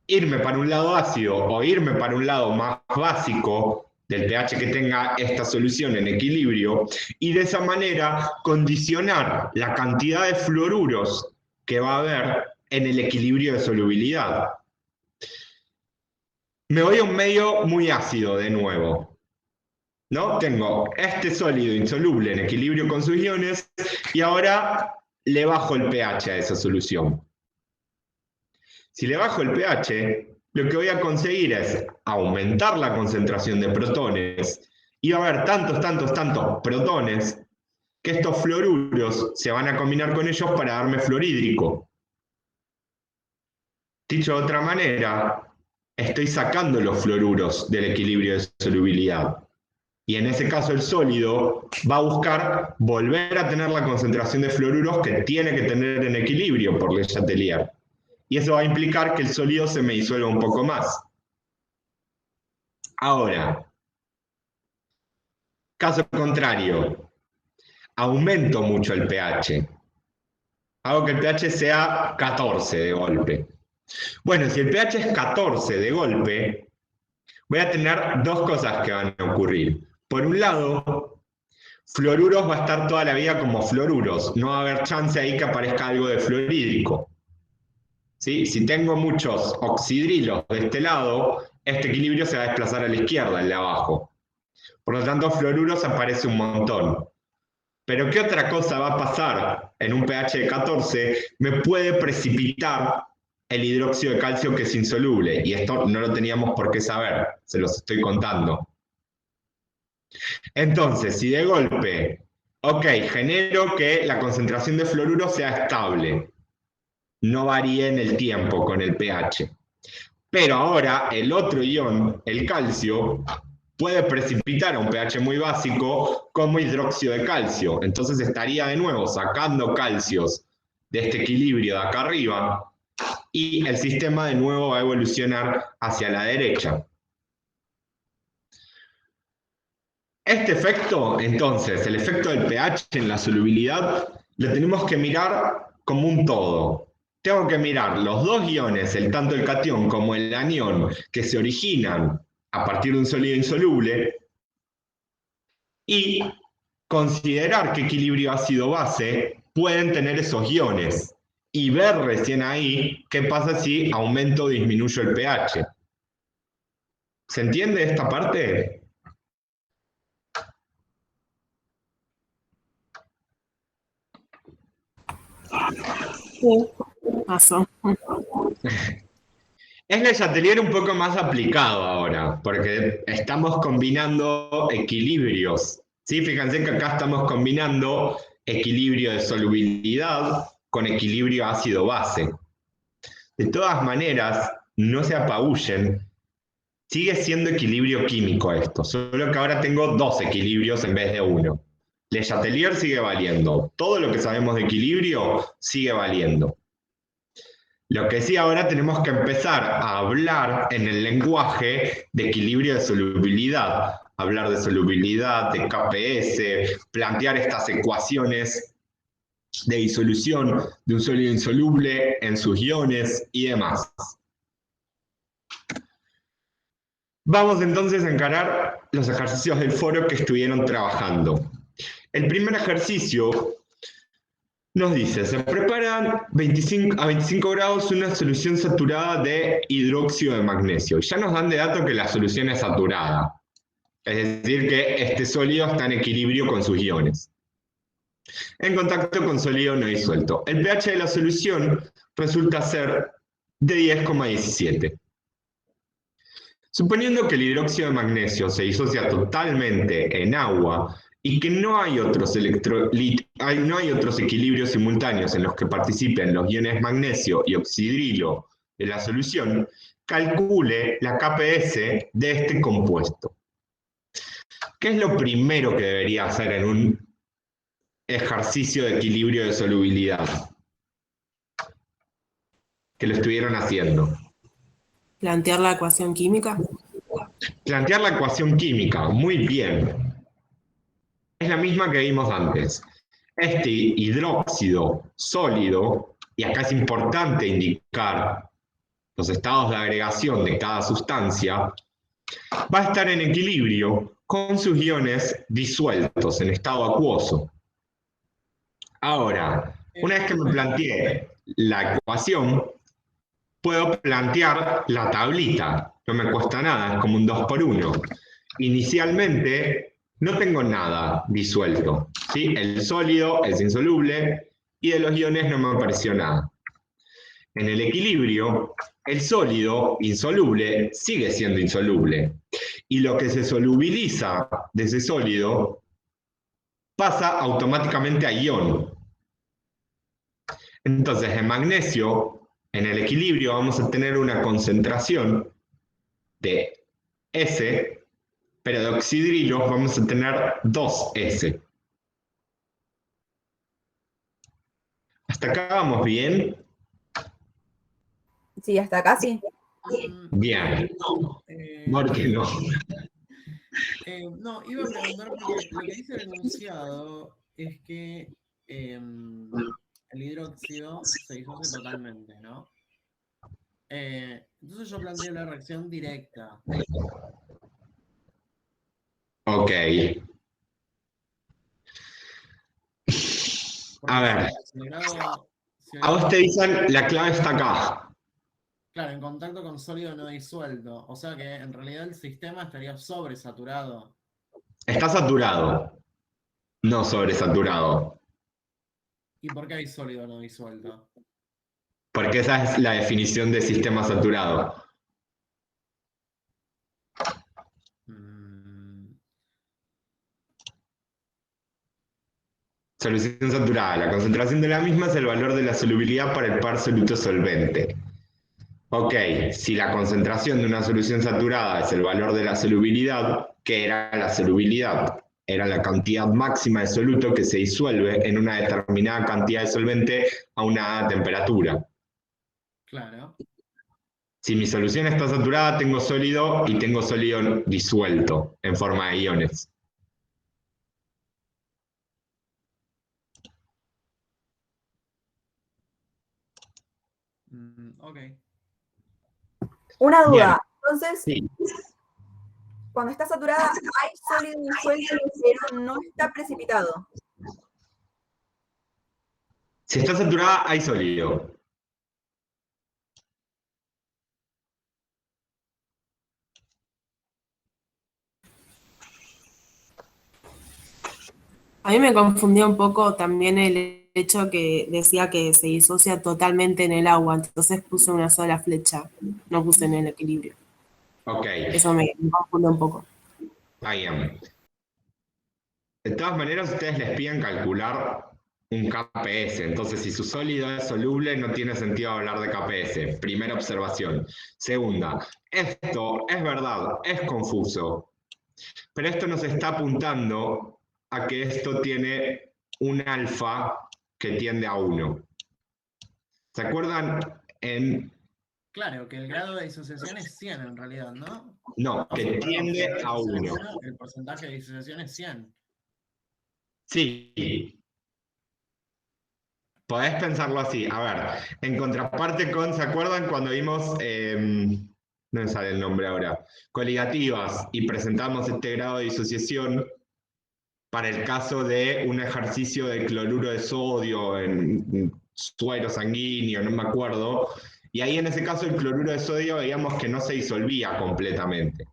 irme para un lado ácido o irme para un lado más básico del pH que tenga esta solución en equilibrio, y de esa manera condicionar la cantidad de fluoruros que va a haber en el equilibrio de solubilidad. Me voy a un medio muy ácido de nuevo, ¿no? Tengo este sólido insoluble en equilibrio con sus iones y ahora le bajo el pH a esa solución. Si le bajo el pH, lo que voy a conseguir es aumentar la concentración de protones y va a haber tantos protones que estos fluoruros se van a combinar con ellos para darme fluorhídrico. Dicho de otra manera, estoy sacando los fluoruros del equilibrio de solubilidad. Y en ese caso el sólido va a buscar volver a tener la concentración de fluoruros que tiene que tener en equilibrio por Le Chatelier. Y eso va a implicar que el sólido se me disuelva un poco más. Ahora, caso contrario, aumento mucho el pH. Hago que el pH sea 14 de golpe. Bueno, si el pH es 14 de golpe, voy a tener dos cosas que van a ocurrir. Por un lado, fluoruros va a estar toda la vida como fluoruros. No va a haber chance ahí que aparezca algo de fluorhídrico. ¿Sí? Si tengo muchos oxidrilos de este lado, este equilibrio se va a desplazar a la izquierda, el de abajo. Por lo tanto, fluoruros aparece un montón. Pero ¿qué otra cosa va a pasar en un pH de 14? Me puede precipitar el hidróxido de calcio que es insoluble. Y esto no lo teníamos por qué saber, se los estoy contando. Entonces, si de golpe, genero que la concentración de fluoruro sea estable, no varíe en el tiempo con el pH. Pero ahora el otro ion, el calcio, puede precipitar a un pH muy básico como hidróxido de calcio. Entonces estaría de nuevo sacando calcios de este equilibrio de acá arriba y el sistema de nuevo va a evolucionar hacia la derecha. Este efecto, entonces, el efecto del pH en la solubilidad, lo tenemos que mirar como un todo. Tengo que mirar los dos iones, tanto el catión como el anión, que se originan a partir de un sólido insoluble, y considerar qué equilibrio ácido-base pueden tener esos iones, y ver recién ahí qué pasa si aumento o disminuyo el pH. ¿Se entiende esta parte? Sí, pasó. Es Le Chatelier un poco más aplicado ahora, porque estamos combinando equilibrios. ¿Sí? Fíjense que acá estamos combinando equilibrio de solubilidad con equilibrio ácido-base. De todas maneras, no se apabullen, sigue siendo equilibrio químico esto, solo que ahora tengo dos equilibrios en vez de uno. Le Chatelier sigue valiendo, todo lo que sabemos de equilibrio sigue valiendo. Lo que sí, ahora tenemos que empezar a hablar en el lenguaje de equilibrio de solubilidad, hablar de solubilidad, de KPS, plantear estas ecuaciones de disolución de un sólido insoluble en sus iones y demás. Vamos entonces a encarar los ejercicios del foro que estuvieron trabajando. El primer ejercicio nos dice, se preparan a 25 grados una solución saturada de hidróxido de magnesio. Ya nos dan de dato que la solución es saturada. Es decir, que este sólido está en equilibrio con sus iones. En contacto con sólido no disuelto. El pH de la solución resulta ser de 10,17. Suponiendo que el hidróxido de magnesio se disocia totalmente en agua y que no hay otros no hay otros equilibrios simultáneos en los que participen los iones magnesio y oxidrilo de la solución, calcule la KPS de este compuesto. ¿Qué es lo primero que debería hacer en un ejercicio de equilibrio de solubilidad? Que lo estuvieron haciendo. Plantear la ecuación química. Plantear la ecuación química, muy bien. Es la misma que vimos antes. Este hidróxido sólido, y acá es importante indicar los estados de agregación de cada sustancia, va a estar en equilibrio con sus iones disueltos en estado acuoso. Ahora, una vez que me planteé la ecuación, puedo plantear la tablita. No me cuesta nada, es como un 2 por 1. Inicialmente no tengo nada disuelto, ¿sí? El sólido es insoluble y de los iones no me apareció nada. En el equilibrio, el sólido insoluble sigue siendo insoluble y lo que se solubiliza de ese sólido pasa automáticamente a ion. Entonces, en magnesio, en el equilibrio vamos a tener una concentración de S, pero de oxidrilos vamos a tener 2S. ¿Hasta acá vamos bien? Sí, hasta acá sí. Bien. ¿Por qué no? No, iba a preguntar porque lo que dice el enunciado es que el hidróxido se disocia totalmente, ¿no? Entonces yo planteo la reacción directa. Ok. A ver, a vos te dicen la clave está acá. Claro, en contacto con sólido no disuelto. O sea que en realidad el sistema estaría sobresaturado. Está saturado, no sobresaturado. ¿Y por qué hay sólido no disuelto? Porque esa es la definición de sistema saturado. Solución saturada. La concentración de la misma es el valor de la solubilidad para el par soluto-solvente. Ok, si la concentración de una solución saturada es el valor de la solubilidad, ¿qué era la solubilidad? Era la cantidad máxima de soluto que se disuelve en una determinada cantidad de solvente a una temperatura. Claro. Si mi solución está saturada, tengo sólido y tengo sólido disuelto en forma de iones. Ok. Una duda. Bien. Entonces, Sí. cuando está saturada, hay sólido disuelto, pero no está precipitado. Si está saturada, hay sólido. A mí me confundió un poco también el hecho que decía que se disocia totalmente en el agua, entonces puse una sola flecha, no puse en el equilibrio. Ok. Eso me confundió un poco. Bien. De todas maneras, ustedes les piden calcular un KPS. Entonces, si su sólido es soluble, no tiene sentido hablar de KPS. Primera observación. Segunda, esto es verdad, es confuso. Pero esto nos está apuntando a que esto tiene un alfa que tiende a 1. ¿Se acuerdan en...? Claro, que el grado de disociación es 100 en realidad, ¿no? No, O que sea, perdón, si tiende el grado de a disociación 1. es 1, el porcentaje de disociación es 100. Sí. Podés pensarlo así. A ver, en contraparte con, ¿se acuerdan cuando vimos, no me sale el nombre ahora, coligativas y presentamos este grado de disociación para el caso de un ejercicio de cloruro de sodio en suero sanguíneo, no me acuerdo, y ahí en ese caso el cloruro de sodio veíamos que no se disolvía completamente.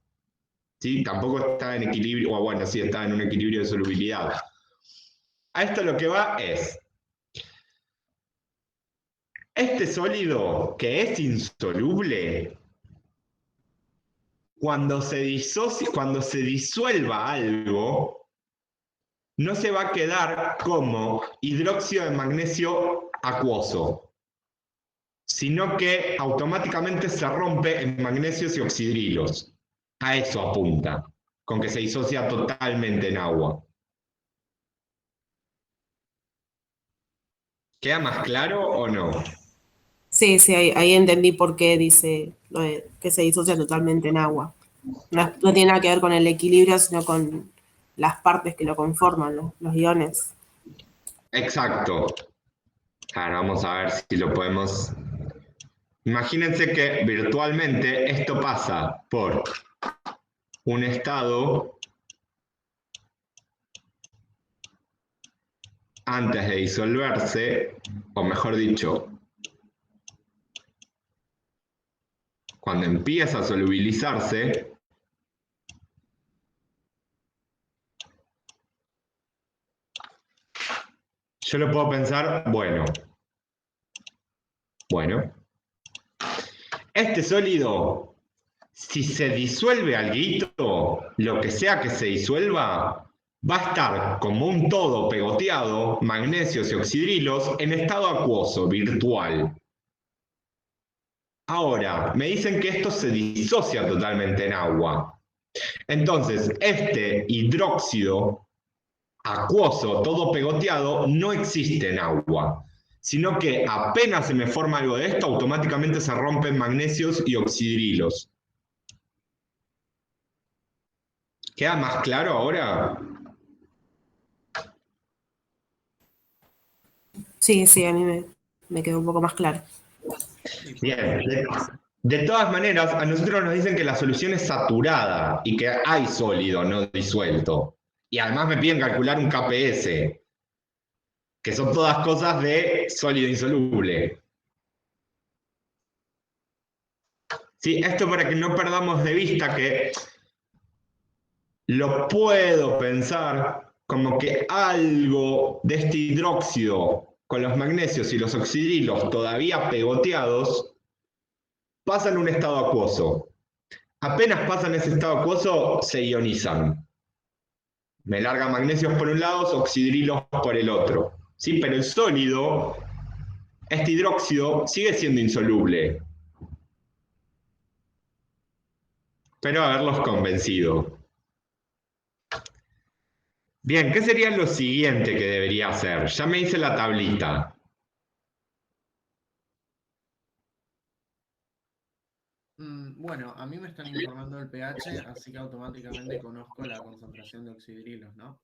¿Sí? Tampoco estaba en equilibrio, o bueno, sí estaba en un equilibrio de solubilidad. A esto lo que va es, este sólido que es insoluble, cuando se disuelva algo, no se va a quedar como hidróxido de magnesio acuoso, sino que automáticamente se rompe en magnesios y oxidrilos. A eso apunta, con que se disocia totalmente en agua. ¿Queda más claro o no? Sí, sí, ahí entendí por qué dice lo de que se disocia totalmente en agua. No tiene nada que ver con el equilibrio, sino con las partes que lo conforman, los iones. Exacto. Ahora vamos a ver si lo podemos... Imagínense que virtualmente esto pasa por un estado antes de disolverse, o mejor dicho, cuando empieza a solubilizarse, yo lo puedo pensar, bueno, este sólido, si se disuelve alguito, lo que sea que se disuelva, va a estar como un todo pegoteado, magnesios y oxidrilos, en estado acuoso, virtual. Ahora, me dicen que esto se disocia totalmente en agua. Entonces, este hidróxido acuoso, todo pegoteado, no existe en agua, sino que apenas se me forma algo de esto, automáticamente se rompen magnesios y oxidrilos. ¿Queda más claro ahora? Sí, sí, a mí me quedó un poco más claro. Bien. De todas maneras, a nosotros nos dicen que la solución es saturada y que hay sólido no disuelto. Y además me piden calcular un KPS, que son todas cosas de sólido insoluble. Sí, esto para que no perdamos de vista que lo puedo pensar como que algo de este hidróxido con los magnesios y los oxidrilos todavía pegoteados pasan un estado acuoso. Apenas pasan ese estado acuoso, se ionizan. Me larga magnesios por un lado, oxidrilos por el otro. ¿Sí? Pero el sólido, este hidróxido, sigue siendo insoluble. Espero haberlos convencido. Bien, ¿qué sería lo siguiente que debería hacer? Ya me hice la tablita. Bueno, a mí me están informando del pH, así que automáticamente conozco la concentración de oxidrilos, ¿no?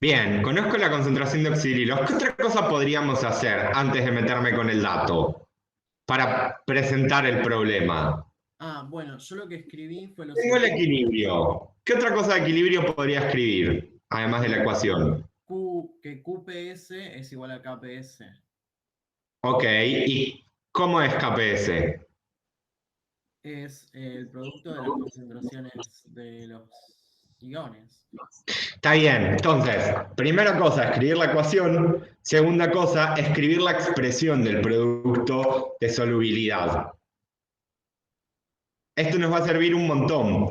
Bien, conozco la concentración de oxidrilos. ¿Qué otra cosa podríamos hacer antes de meterme con el dato para presentar el problema? Bueno, yo lo que escribí fue lo Tengo el siguiente. equilibrio. ¿Qué otra cosa de equilibrio podría escribir, además de la ecuación? Que QPS es igual a KPS. Ok, ¿y cómo es KPS? Es el producto de las concentraciones de los iones. Está bien, entonces, primera cosa, escribir la ecuación. Segunda cosa, escribir la expresión del producto de solubilidad. Esto nos va a servir un montón.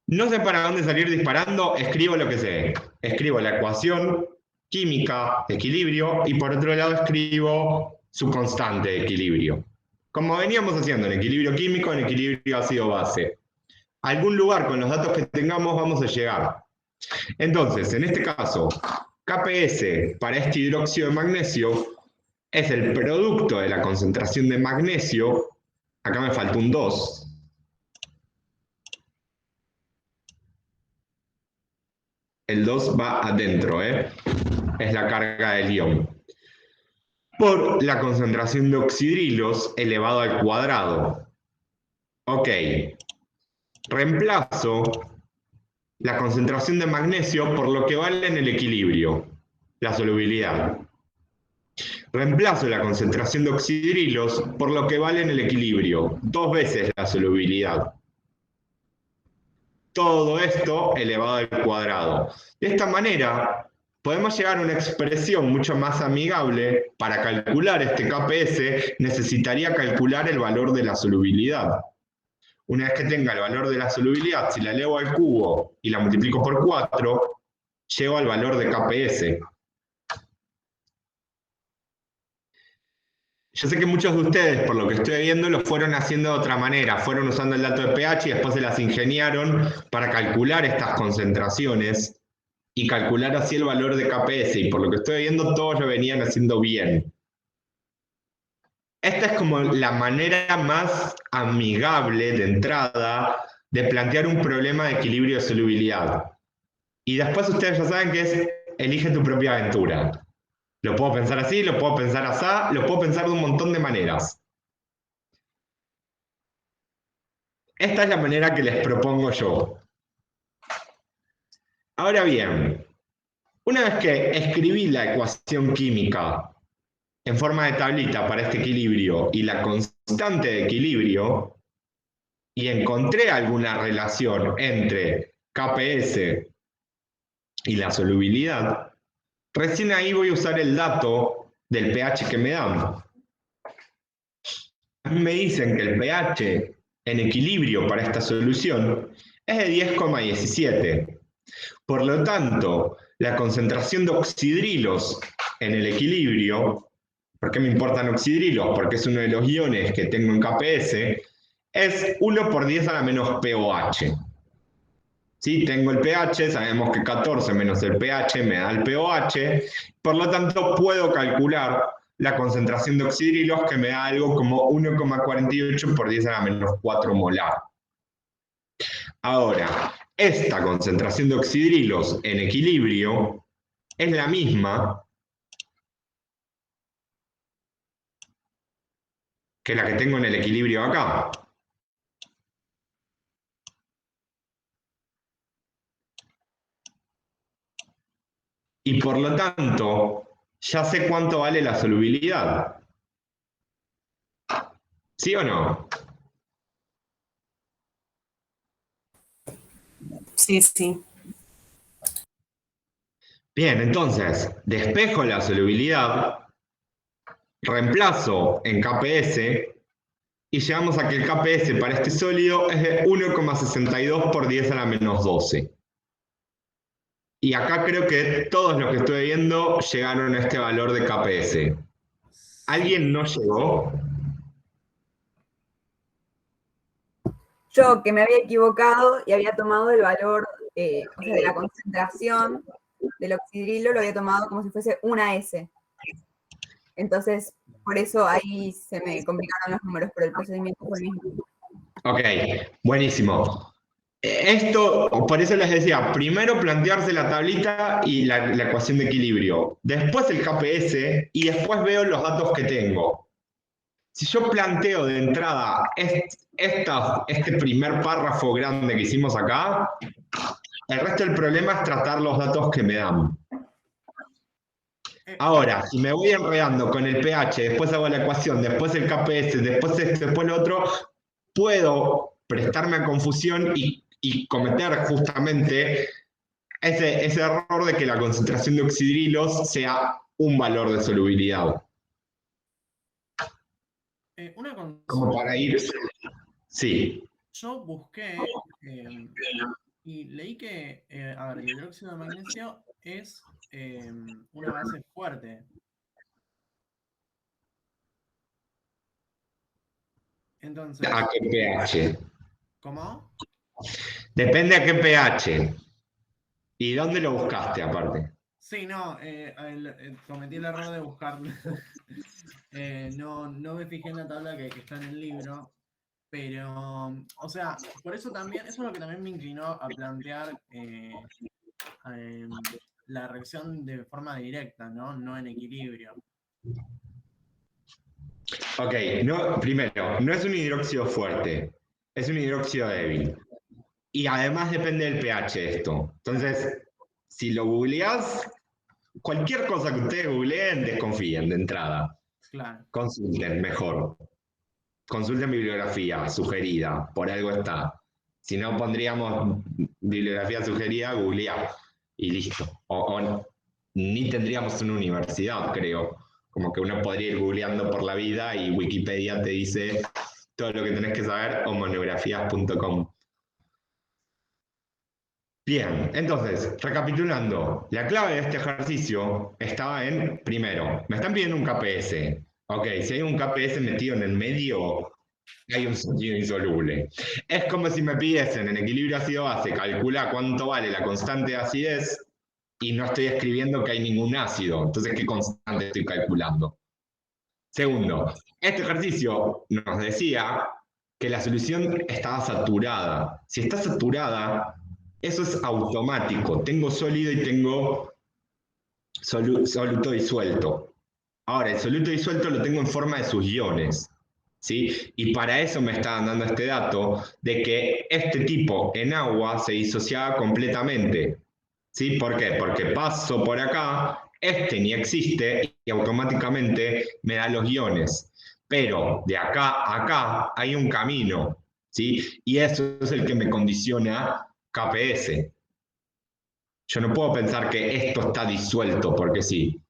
No sé para dónde salir disparando, escribo lo que sé. Escribo la ecuación química de equilibrio y por otro lado escribo su constante de equilibrio. Como veníamos haciendo en equilibrio químico, en equilibrio ácido-base. A algún lugar con los datos que tengamos vamos a llegar. Entonces, en este caso, KPS para este hidróxido de magnesio es el producto de la concentración de magnesio. Acá me falta un 2. El 2 va adentro, es la carga del ion. Por la concentración de oxidrilos elevado al cuadrado. Ok. Reemplazo la concentración de magnesio por lo que vale en el equilibrio, la solubilidad. Reemplazo la concentración de oxidrilos por lo que vale en el equilibrio, 2 veces la solubilidad. Todo esto elevado al cuadrado. De esta manera, podemos llegar a una expresión mucho más amigable. Para calcular este KPS, necesitaría calcular el valor de la solubilidad. Una vez que tenga el valor de la solubilidad, si la elevo al cubo y la multiplico por 4, llego al valor de KPS. Yo sé que muchos de ustedes, por lo que estoy viendo, lo fueron haciendo de otra manera. Fueron usando el dato de pH y después se las ingeniaron para calcular estas concentraciones y calcular así el valor de KPS. Y por lo que estoy viendo, todos lo venían haciendo bien. Esta es como la manera más amigable de entrada de plantear un problema de equilibrio de solubilidad. Y después ustedes ya saben que es elige tu propia aventura. Lo puedo pensar así, lo puedo pensar así, lo puedo pensar de un montón de maneras. Esta es la manera que les propongo yo. Ahora bien, una vez que escribí la ecuación química en forma de tablita para este equilibrio y la constante de equilibrio, y encontré alguna relación entre KPS y la solubilidad, recién ahí voy a usar el dato del pH que me dan. A mí me dicen que el pH en equilibrio para esta solución es de 10,17. Por lo tanto, la concentración de oxidrilos en el equilibrio, ¿por qué me importan oxidrilos? Porque es uno de los iones que tengo en KPS, es 1 por 10 a la menos pOH. ¿Sí? Tengo el pH, sabemos que 14 menos el pH me da el pOH, por lo tanto puedo calcular la concentración de oxidrilos que me da algo como 1,48 por 10 a la menos 4 molar. Ahora, esta concentración de oxidrilos en equilibrio es la misma que la que tengo en el equilibrio acá. Y por lo tanto, ya sé cuánto vale la solubilidad. ¿Sí o no? Sí, sí. Bien, entonces, despejo la solubilidad, reemplazo en KPS y llegamos a que el KPS para este sólido es de 1,62 por 10 a la menos 12. Y acá creo que todos los que estoy viendo llegaron a este valor de KPS. ¿Alguien no llegó? Yo que me había equivocado y había tomado el valor, o sea, de la concentración del oxidrilo, lo había tomado como si fuese una S. Entonces, por eso ahí se me complicaron los números, pero el procedimiento fue el mismo. Ok, buenísimo. Esto, por eso les decía, primero plantearse la tablita y la ecuación de equilibrio, después el KPS y después veo los datos que tengo. Si yo planteo de entrada este primer párrafo grande que hicimos acá, el resto del problema es tratar los datos que me dan. Ahora, si me voy enredando con el pH, después hago la ecuación, después el KPS, después esto, después lo otro, puedo prestarme a confusión y cometer justamente ese error de que la concentración de oxidrilos sea un valor de solubilidad. Una Como consulta. para ir... Sí. Yo busqué y leí que a ver, el hidróxido de magnesio es una base fuerte. Entonces, ¿A qué pH? ¿cómo? Depende a qué pH. ¿Y dónde lo buscaste aparte? Sí, no, cometí el error de buscar. No me fijé en la tabla que está en el libro, pero, o sea, por eso también, eso es lo que también me inclinó a plantear la reacción de forma directa, ¿no? No en equilibrio. Ok, no, primero, no es un hidróxido fuerte, es un hidróxido débil. Y además depende del pH esto. Entonces, si lo googleás, cualquier cosa que ustedes googleen, desconfíen de entrada. Claro. Consulten mejor. Consulten bibliografía sugerida, por algo está. Si no pondríamos bibliografía sugerida, googleá y listo. O ni tendríamos una universidad, creo. Como que uno podría ir googleando por la vida y Wikipedia te dice todo lo que tenés que saber o monografías.com. Bien, entonces, recapitulando, la clave de este ejercicio estaba en, primero, me están pidiendo un KPS. Ok, si hay un KPS metido en el medio, hay un sólido insoluble. Es como si me pidiesen en equilibrio ácido-base, calcula cuánto vale la constante de acidez y no estoy escribiendo que hay ningún ácido. Entonces, ¿qué constante estoy calculando? Segundo, este ejercicio nos decía que la solución estaba saturada. Si está saturada, eso es automático. Tengo sólido y tengo soluto disuelto. Ahora, el soluto disuelto lo tengo en forma de sus iones, ¿sí? Y para eso me estaban dando este dato de que este tipo en agua se disociaba completamente. ¿Sí? ¿Por qué? Porque paso por acá, este ni existe y automáticamente me da los iones. Pero de acá a acá hay un camino, ¿sí? Y eso es el que me condiciona KPS. Yo no puedo pensar que esto está disuelto porque sí.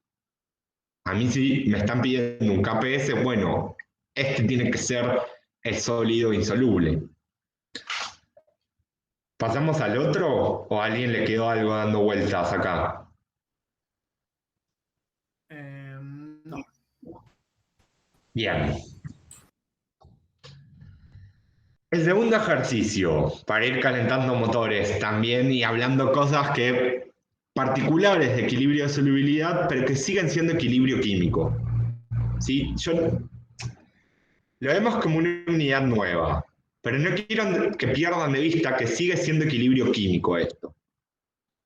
A mí si me están pidiendo un KPS, bueno, este tiene que ser el sólido insoluble. ¿Pasamos al otro o a alguien le quedó algo dando vueltas acá? No. Bien. El segundo ejercicio, para ir calentando motores también y hablando cosas que particulares de equilibrio de solubilidad, pero que siguen siendo equilibrio químico. ¿Sí? Lo vemos como una unidad nueva, pero no quiero que pierdan de vista que sigue siendo equilibrio químico esto.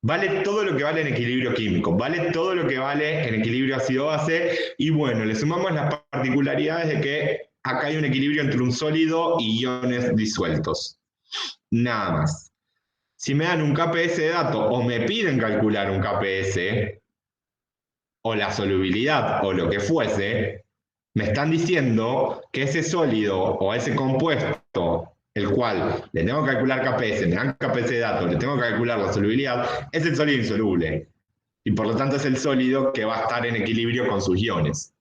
Vale todo lo que vale en equilibrio químico, vale todo lo que vale en equilibrio ácido-base, y bueno, le sumamos las particularidades de que acá hay un equilibrio entre un sólido y iones disueltos. Nada más. Si me dan un KPS de dato o me piden calcular un KPS, o la solubilidad o lo que fuese, me están diciendo que ese sólido o ese compuesto, el cual le tengo que calcular KPS, me dan KPS de datos, le tengo que calcular la solubilidad, es el sólido insoluble. Y por lo tanto es el sólido que va a estar en equilibrio con sus iones.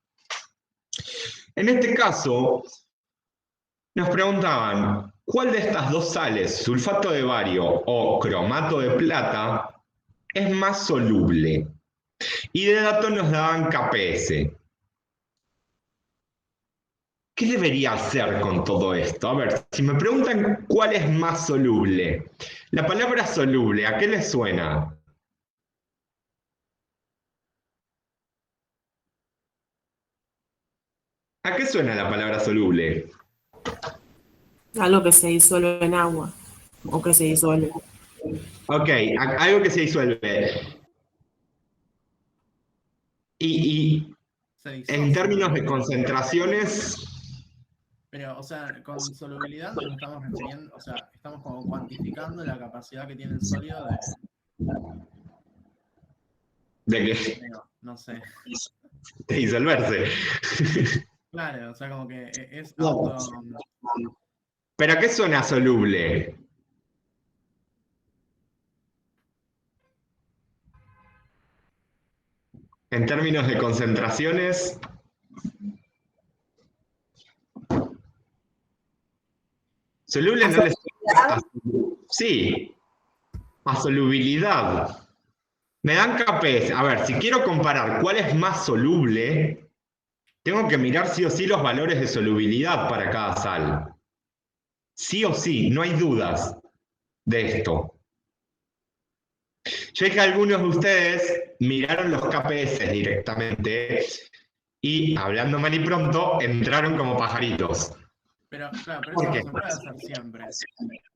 En este caso, nos preguntaban, ¿cuál de estas dos sales, sulfato de bario o cromato de plata, es más soluble? Y de datos nos daban KPS. ¿Qué debería hacer con todo esto? A ver, si me preguntan cuál es más soluble, la palabra soluble, ¿a qué le suena? ¿A qué suena la palabra soluble? Algo que se disuelve en agua o que se disuelve. Ok, algo que se disuelve. Y Se en disocia. términos de concentraciones, Pero, o sea, con solubilidad nos estamos refiriendo, o sea, estamos como cuantificando la capacidad que tiene el sólido ¿de qué? no sé. De disolverse. Claro, o sea, como que es No. auto. ¿Pero a qué suena soluble? En términos de concentraciones, soluble no le suena a, sí, a solubilidad. Me dan KPS. A ver, si quiero comparar cuál es más soluble, tengo que mirar sí o sí los valores de solubilidad para cada sal. Sí o sí, no hay dudas de esto. Yo sé que algunos de ustedes miraron los KPS directamente y, hablando mal y pronto, entraron como pajaritos. Pero, claro, pero ¿Por eso qué? no se puede hacer siempre.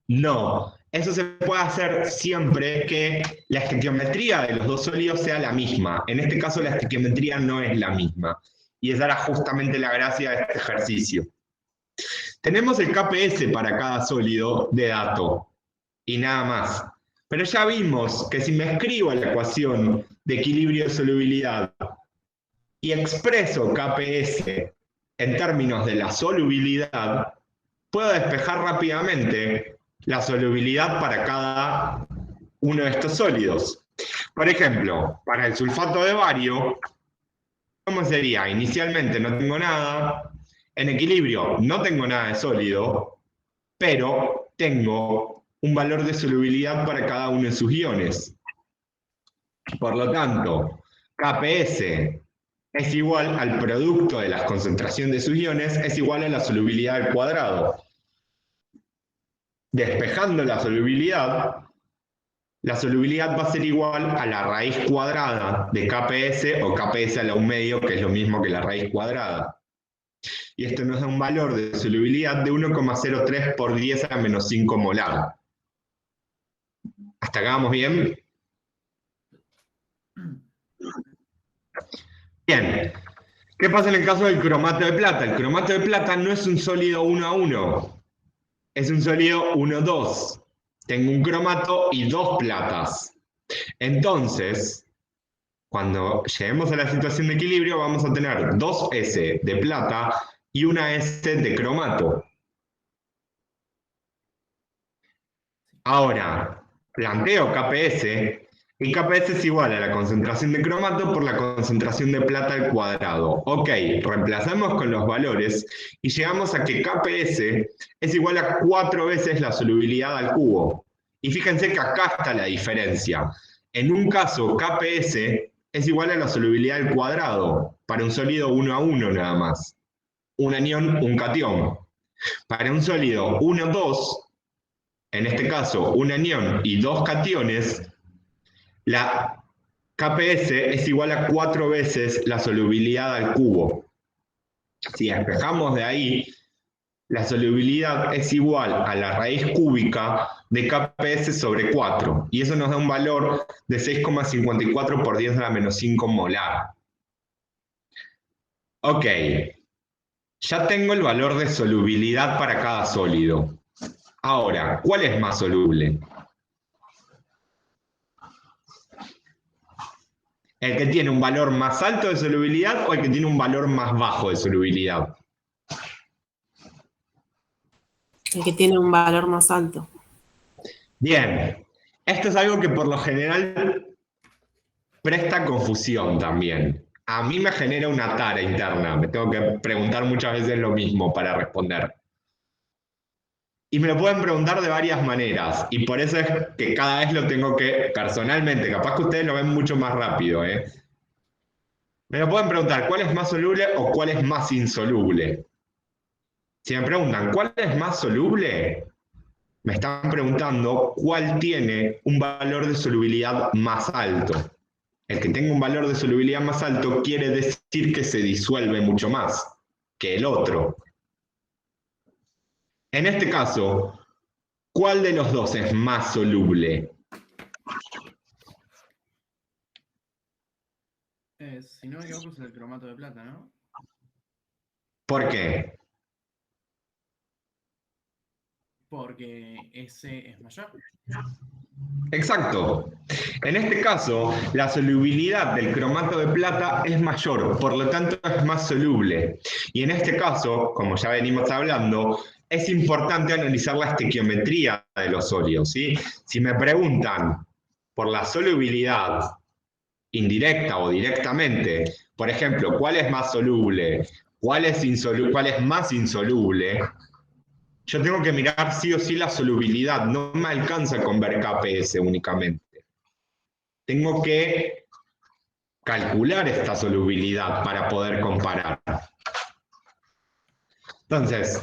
No, eso se puede hacer siempre que la estequiometría de los dos sólidos sea la misma. En este caso la estequiometría no es la misma. Y esa era justamente la gracia de este ejercicio. Tenemos el KPS para cada sólido de dato y nada más. Pero ya vimos que si me escribo la ecuación de equilibrio de solubilidad y expreso KPS en términos de la solubilidad, puedo despejar rápidamente la solubilidad para cada uno de estos sólidos. Por ejemplo, para el sulfato de bario, ¿cómo sería? Inicialmente no tengo nada, en equilibrio no tengo nada de sólido, pero tengo un valor de solubilidad para cada uno de sus iones. Por lo tanto, KPS es igual al producto de la concentración de sus iones, es igual a la solubilidad al cuadrado. Despejando la solubilidad va a ser igual a la raíz cuadrada de KPS o KPS a la 1/2, que es lo mismo que la raíz cuadrada. Y esto nos da un valor de solubilidad de 1,03 por 10 a menos 5 molar. ¿Hasta acá vamos bien? Bien. ¿Qué pasa en el caso del cromato de plata? El cromato de plata no es un sólido 1 a 1, es un sólido 1-2. Tengo un cromato y 2 platas. Entonces, cuando lleguemos a la situación de equilibrio, vamos a tener 2 S de plata y una S de cromato. Ahora, planteo KPS, y KPS es igual a la concentración de cromato por la concentración de plata al cuadrado. Ok, reemplazamos con los valores y llegamos a que KPS es igual a 4 veces la solubilidad al cubo. Y fíjense que acá está la diferencia. En un caso, KPS es igual a la solubilidad al cuadrado, para un sólido 1 a 1 nada más. Un anión, un catión. Para un sólido 1-2, en este caso un anión y 2 cationes, la KPS es igual a 4 veces la solubilidad al cubo. Si despejamos de ahí, la solubilidad es igual a la raíz cúbica de KPS sobre 4. Y eso nos da un valor de 6,54 por 10 a la menos 5 molar. Ok. Ya tengo el valor de solubilidad para cada sólido. Ahora, ¿cuál es más soluble? ¿El que tiene un valor más alto de solubilidad o el que tiene un valor más bajo de solubilidad? El que tiene un valor más alto. Bien, esto es algo que por lo general presta confusión también. A mí me genera una tara interna, me tengo que preguntar muchas veces lo mismo para responder. Y me lo pueden preguntar de varias maneras, y por eso es que cada vez lo tengo que, personalmente, capaz que ustedes lo ven mucho más rápido, Me lo pueden preguntar, ¿cuál es más soluble o cuál es más insoluble? Si me preguntan, ¿cuál es más soluble? Me están preguntando cuál tiene un valor de solubilidad más alto. El que tenga un valor de solubilidad más alto quiere decir que se disuelve mucho más que el otro. En este caso, ¿cuál de los dos es más soluble? Si no me equivoco es el cromato de plata, ¿no? ¿Por qué? Porque ese es mayor. Exacto. En este caso, la solubilidad del cromato de plata es mayor, por lo tanto es más soluble. Y en este caso, como ya venimos hablando, es importante analizar la estequiometría de los sólidos, ¿sí? Si me preguntan por la solubilidad indirecta o directamente, por ejemplo, ¿cuál es más soluble? ¿Cuál es más insoluble? Yo tengo que mirar sí o sí la solubilidad, no me alcanza con ver KPS únicamente. Tengo que calcular esta solubilidad para poder comparar. Entonces,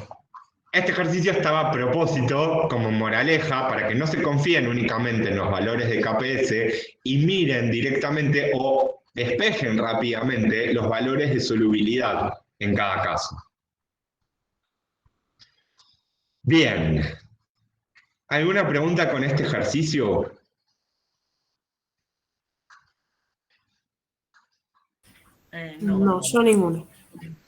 este ejercicio estaba a propósito como moraleja para que no se confíen únicamente en los valores de KPS y miren directamente o despejen rápidamente los valores de solubilidad en cada caso. Bien. ¿Alguna pregunta con este ejercicio? No, yo ninguno.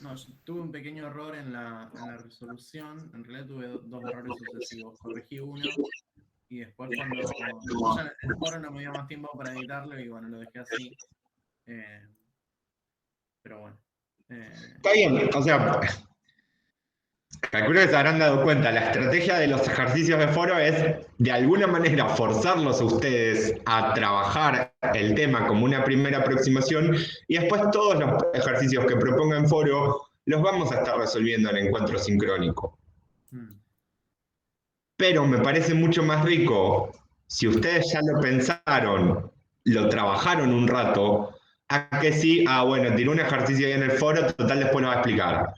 No, tuve un pequeño error en la resolución. En realidad tuve dos errores sucesivos. Corregí uno y después cuando ya el foro no me dio más tiempo para editarlo y bueno, lo dejé así. Pero bueno. Está bien, o sea, calculo que se habrán dado cuenta, la estrategia de los ejercicios de foro es de alguna manera forzarlos a ustedes a trabajar el tema como una primera aproximación y después todos los ejercicios que propongan foro los vamos a estar resolviendo en encuentro sincrónico. pero me parece mucho más rico, si ustedes ya lo pensaron, lo trabajaron un rato, a que sí, bueno, tiré un ejercicio ahí en el foro, total después lo va a explicar.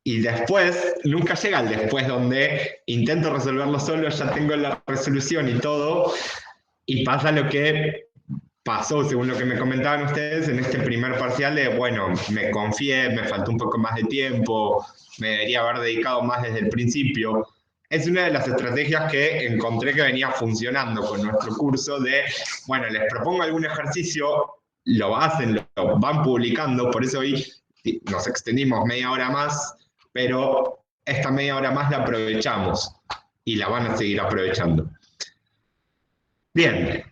Y después, nunca llega al después donde intento resolverlo solo, ya tengo la resolución y todo, y pasa lo que pasó, según lo que me comentaban ustedes, en este primer parcial de, bueno, me confié, me faltó un poco más de tiempo, me debería haber dedicado más desde el principio. Es una de las estrategias que encontré que venía funcionando con nuestro curso de, bueno, les propongo algún ejercicio, lo hacen, lo van publicando, por eso hoy nos extendimos media hora más, pero esta media hora más la aprovechamos y la van a seguir aprovechando. Bien,